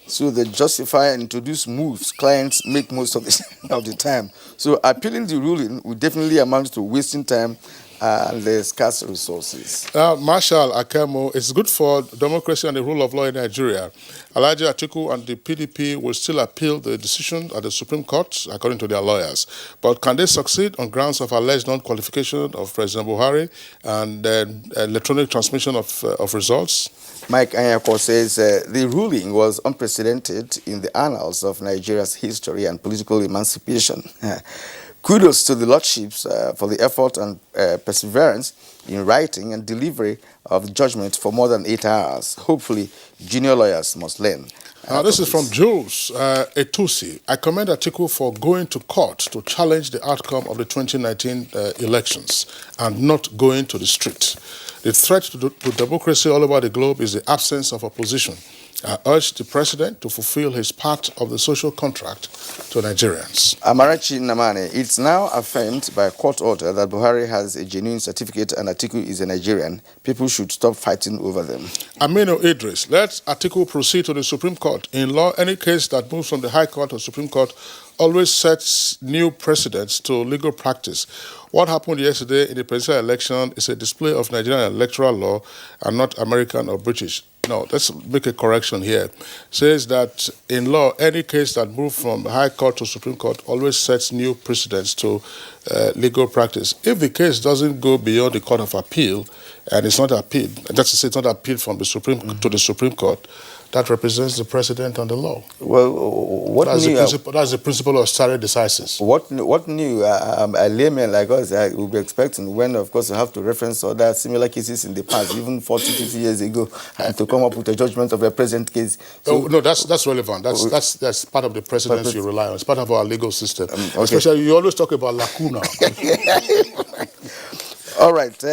So they justify and introduce moves clients make most of the time. So appealing the ruling would definitely amount to wasting time and the scarce resources. Marshal Akemo, it's good for democracy and the rule of law in Nigeria. Alhaji Atiku and the PDP will still appeal the decision at the Supreme Court, according to their lawyers. But can they succeed on grounds of alleged non-qualification of President Buhari and electronic transmission of results? Mike Anyako says the ruling was unprecedented in the annals of Nigeria's history and political emancipation. Kudos to the lordships for the effort and perseverance in writing and delivery of the judgment for more than 8 hours. Hopefully, junior lawyers must learn. This is from Jules Etusi. I commend Atiku for going to court to challenge the outcome of the 2019 elections and not going to the street. The threat to democracy all over the globe is the absence of opposition. I urge the president to fulfill his part of the social contract to Nigerians. Amarachi Namane, it's now affirmed by a court order that Buhari has a genuine certificate and Atiku is a Nigerian. People should stop fighting over them. Aminu Idris, let Atiku proceed to the Supreme Court. In law, any case that moves from the High Court to Supreme Court always sets new precedents to legal practice. What happened yesterday in the presidential election is a display of Nigerian electoral law and not American or British. No, let's make a correction here. Says that in law, any case that moves from High Court to Supreme Court always sets new precedents to legal practice. If the case doesn't go beyond the Court of Appeal, and it's not appealed, that's to say it's not appealed from the Supreme to the Supreme Court, that represents the precedent on the law. Well, what that's new? That's the principle of stare decisis. What new? A layman like us will be expecting when, of course, you have to reference other similar cases in the past, even 40, 50 years ago, and to come up with a judgment of a present case. So, no, that's relevant. That's part of the precedents you rely on. It's part of our legal system. Okay. Especially, you always talk about lacuna. All right.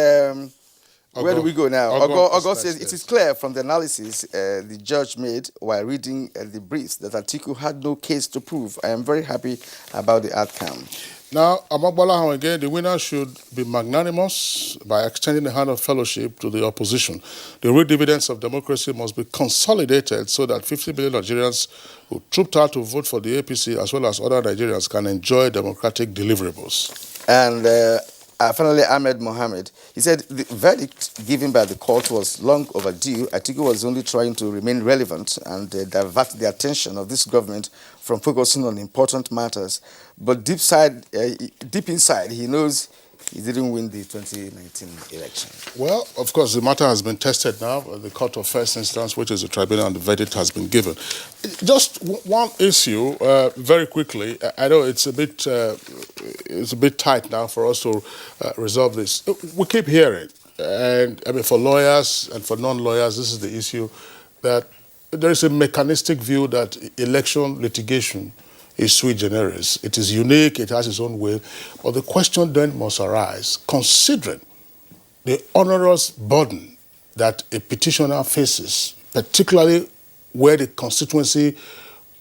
Where do we go now? August says, it is clear from the analysis the judge made while reading the briefs that ATIKU had no case to prove. I am very happy about the outcome. Now, Amagbola, again, the winner should be magnanimous by extending the hand of fellowship to the opposition. The real dividends of democracy must be consolidated so that 50 million Nigerians who trooped out to vote for the APC as well as other Nigerians can enjoy democratic deliverables. And finally, Ahmed Mohammed, he said the verdict given by the court was long overdue. ATIKU was only trying to remain relevant and divert the attention of this government from focusing on important matters. But deep inside, he knows he didn't win the 2019 election. Well, of course, the matter has been tested now at the court of first instance, which is the tribunal, and the verdict has been given. Just one issue, very quickly. I know it's a bit tight now for us to resolve this. We keep hearing, and I mean, for lawyers and for non-lawyers, this is the issue, that there is a mechanistic view that election litigation is sui generis. It is unique, it has its own way, but the question then must arise, considering the onerous burden that a petitioner faces, particularly where the constituency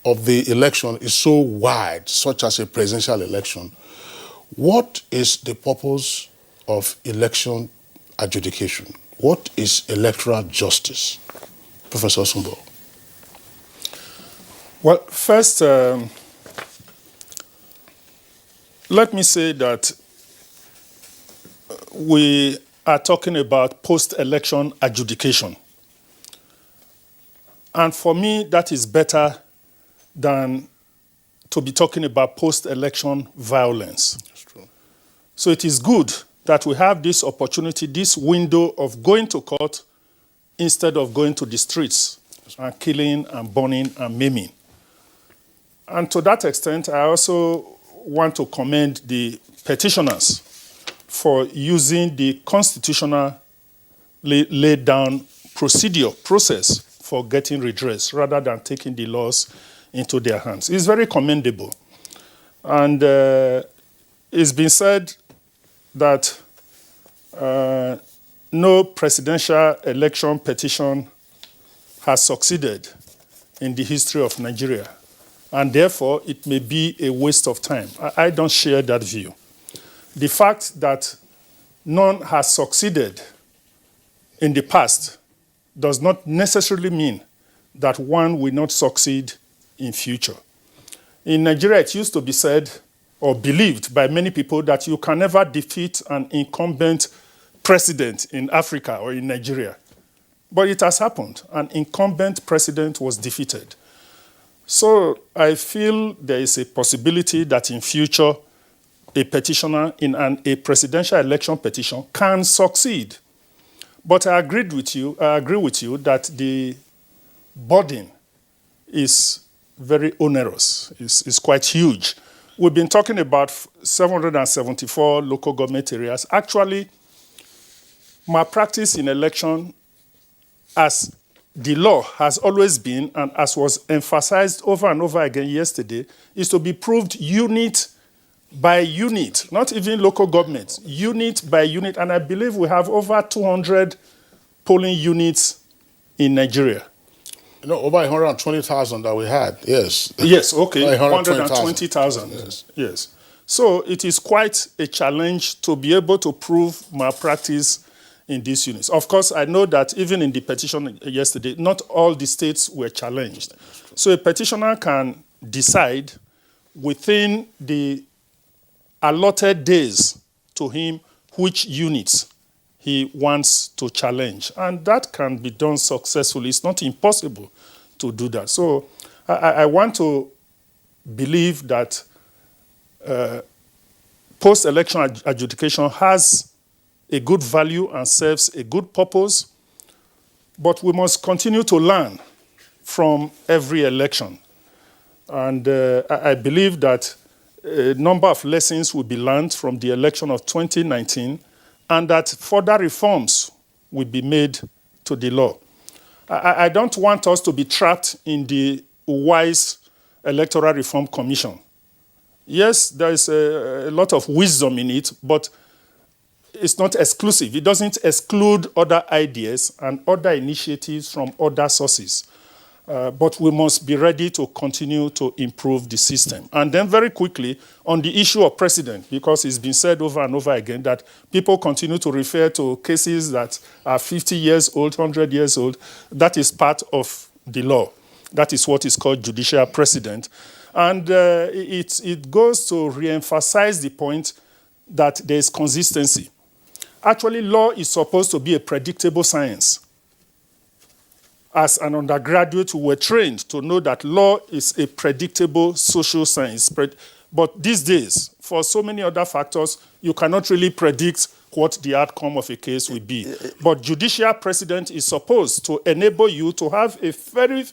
of the election is so wide, such as a presidential election. What is the purpose of election adjudication? What is electoral justice? Professor Sumbo. Well, first, let me say that we are talking about post-election adjudication. And for me, that is better than to be talking about post-election violence. That's true. So it is good that we have this opportunity, this window of going to court instead of going to the streets and killing and burning and maiming. And to that extent, I also want to commend the petitioners for using the constitutionally laid down process for getting redress rather than taking the laws into their hands. It's very commendable. And it's been said that no presidential election petition has succeeded in the history of Nigeria, and therefore it may be a waste of time. I don't share that view. The fact that none has succeeded in the past does not necessarily mean that one will not succeed in future. In Nigeria, it used to be said or believed by many people that you can never defeat an incumbent president in Africa or in Nigeria. But it has happened. An incumbent president was defeated. So I feel there is a possibility that in future, a petitioner in a presidential election petition can succeed. But I agree with you that the burden is very onerous. It's quite huge. We've been talking about 774 local government areas. Actually, my practice in election, as the law has always been, and as was emphasized over and over again yesterday, is to be proved unit by unit, not even local government, unit by unit. And I believe we have over 200 polling units in Nigeria. You know, over 120,000 that we had, yes. Yes, okay, 120,000. Yes. So it is quite a challenge to be able to prove malpractice in these units. Of course, I know that even in the petition yesterday, not all the states were challenged. So a petitioner can decide within the allotted days to him which units he wants to challenge. And that can be done successfully. It's not impossible to do that. So I want to believe that post-election adjudication has a good value and serves a good purpose, but we must continue to learn from every election. And I believe that a number of lessons will be learned from the election of 2019, and that further reforms will be made to the law. I don't want us to be trapped in the wise Electoral Reform Commission. Yes, there is a lot of wisdom in it, but it's not exclusive. It doesn't exclude other ideas and other initiatives from other sources. But we must be ready to continue to improve the system. And then very quickly, on the issue of precedent, because it's been said over and over again that people continue to refer to cases that are 50 years old, 100 years old. That is part of the law. That is what is called judicial precedent. And it goes to re-emphasize the point that there is consistency. Actually, law is supposed to be a predictable science. As an undergraduate, we were trained to know that law is a predictable social science. But these days, for so many other factors, you cannot really predict what the outcome of a case will be. But judicial precedent is supposed to enable you to have a very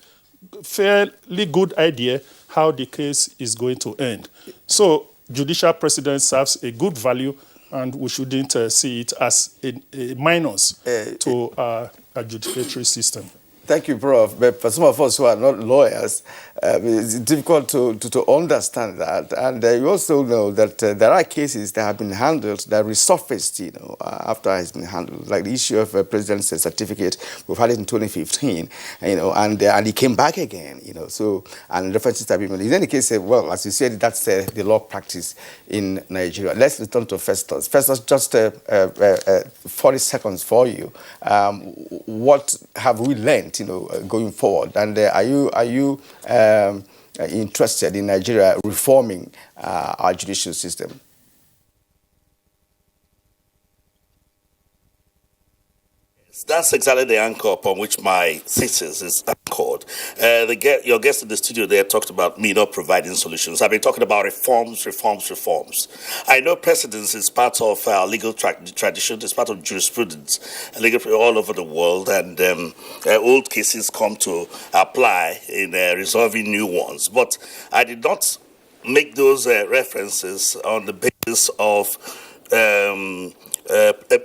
fairly good idea how the case is going to end. So judicial precedent serves a good value, and we shouldn't see it as a minus to our adjudicatory system. Thank you, Prof. But for some of us who are not lawyers, it's difficult to understand that. And you also know that there are cases that have been handled that resurfaced, after it's been handled, like the issue of a president's certificate. We've had it in 2015, and it came back again, So, and references have been made. In any case, well, as you said, that's the law practice in Nigeria. Let's return to Festus. Festus, just 40 seconds for you. What have we learned, going forward? And are you interested in Nigeria reforming our judicial system? That's exactly the anchor upon which my thesis is anchored. Your guest in the studio there talked about me not providing solutions. I've been talking about reforms. I know precedence is part of our legal tradition, it's part of jurisprudence all over the world, and old cases come to apply in resolving new ones. But I did not make those references on the basis of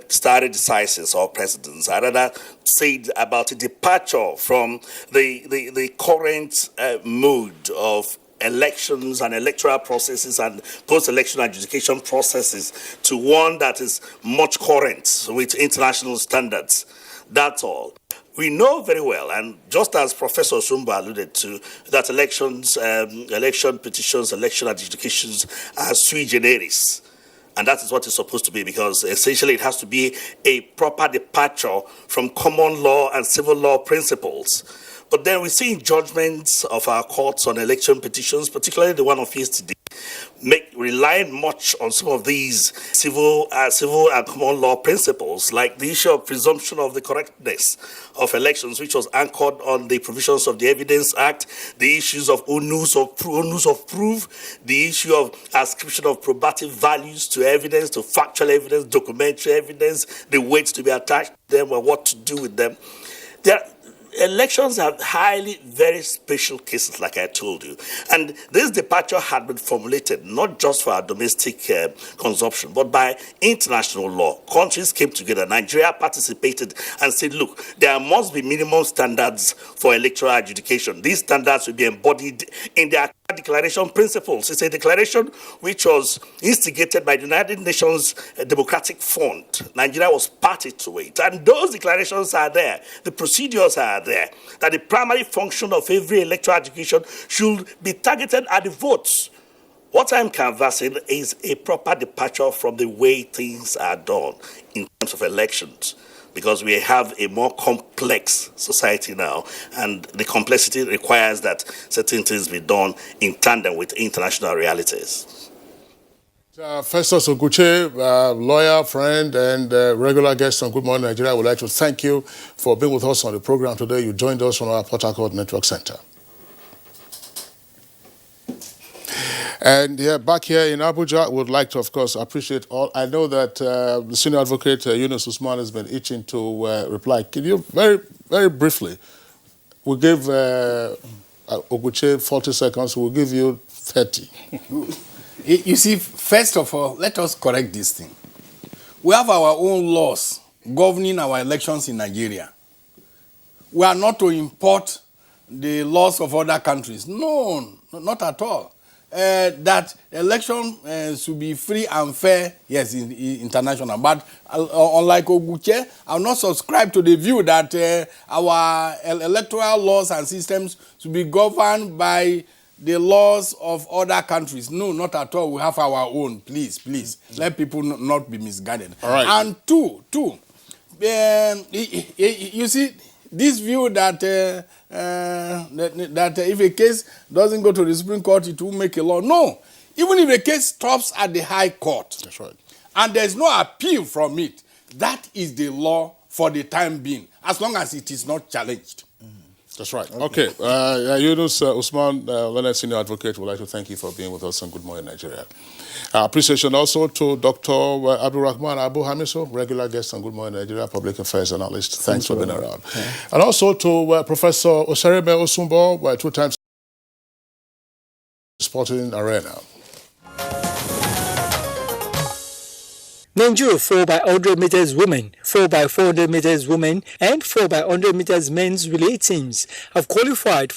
stare decisis or precedents. I rather said about a departure from the current mood of elections and electoral processes and post-election adjudication processes to one that is much current with international standards. That's all. We know very well, and just as Professor Sumba alluded to, that election petitions, election adjudications are sui generis. And that is what it's supposed to be, because essentially it has to be a proper departure from common law and civil law principles. But then we see in judgments of our courts on election petitions, particularly the one of yesterday, relying much on some of these civil and common law principles, like the issue of presumption of the correctness of elections, which was anchored on the provisions of the Evidence Act, the issues of onus of proof, the issue of ascription of probative values to evidence, to factual evidence, documentary evidence, the weights to be attached to them and what to do with them. Elections are very special cases, like I told you. And this departure had been formulated not just for our domestic consumption, but by international law. Countries came together. Nigeria participated and said, look, there must be minimum standards for electoral adjudication. These standards will be embodied in the Declaration principles. It's a declaration which was instigated by the United Nations Democratic Fund. Nigeria was party to it. And those declarations are there. The procedures are there. That the primary function of every electoral adjudication should be targeted at the votes. What I'm canvassing is a proper departure from the way things are done in terms of elections, because we have a more complex society now, and the complexity requires that certain things be done in tandem with international realities. Festus Oguche, lawyer, friend, and regular guest on Good Morning Nigeria, I would like to thank you for being with us on the program today. You joined us from our Port Harcourt Network Center. And back here in Abuja, we would like to, of course, appreciate all. I know that the senior advocate, Yunus Usman, has been itching to reply. Can you, very, very briefly, we'll give Oguche 40 seconds, we'll give you 30. You see, first of all, let us correct this thing. We have our own laws governing our elections in Nigeria. We are not to import the laws of other countries. No, not at all. That election should be free and fair, yes, international. But unlike Oguche, I will not subscribe to the view that our electoral laws and systems should be governed by the laws of other countries. No, not at all. We have our own. Please, please. Let people not be misguided. All right. And two, you see, this view that that if a case doesn't go to the Supreme Court, it will make a law. No. Even if the case stops at the High Court, that's right, and there's no appeal from it, that is the law for the time being, as long as it is not challenged. That's right. Okay. Yunus Usman, Leonard Senior Advocate, would like to thank you for being with us on Good Morning Nigeria. Appreciation also to Dr. Abdulrahman Abu Hamiso, regular guest on Good Morning Nigeria, public affairs analyst. Thanks for being around. Yeah. And also to Professor Osereme Osumbo, 2-time Sporting Arena. Nigeria 4x100 meters women, 4x400 meters women, and 4x100 meters men's relay teams have qualified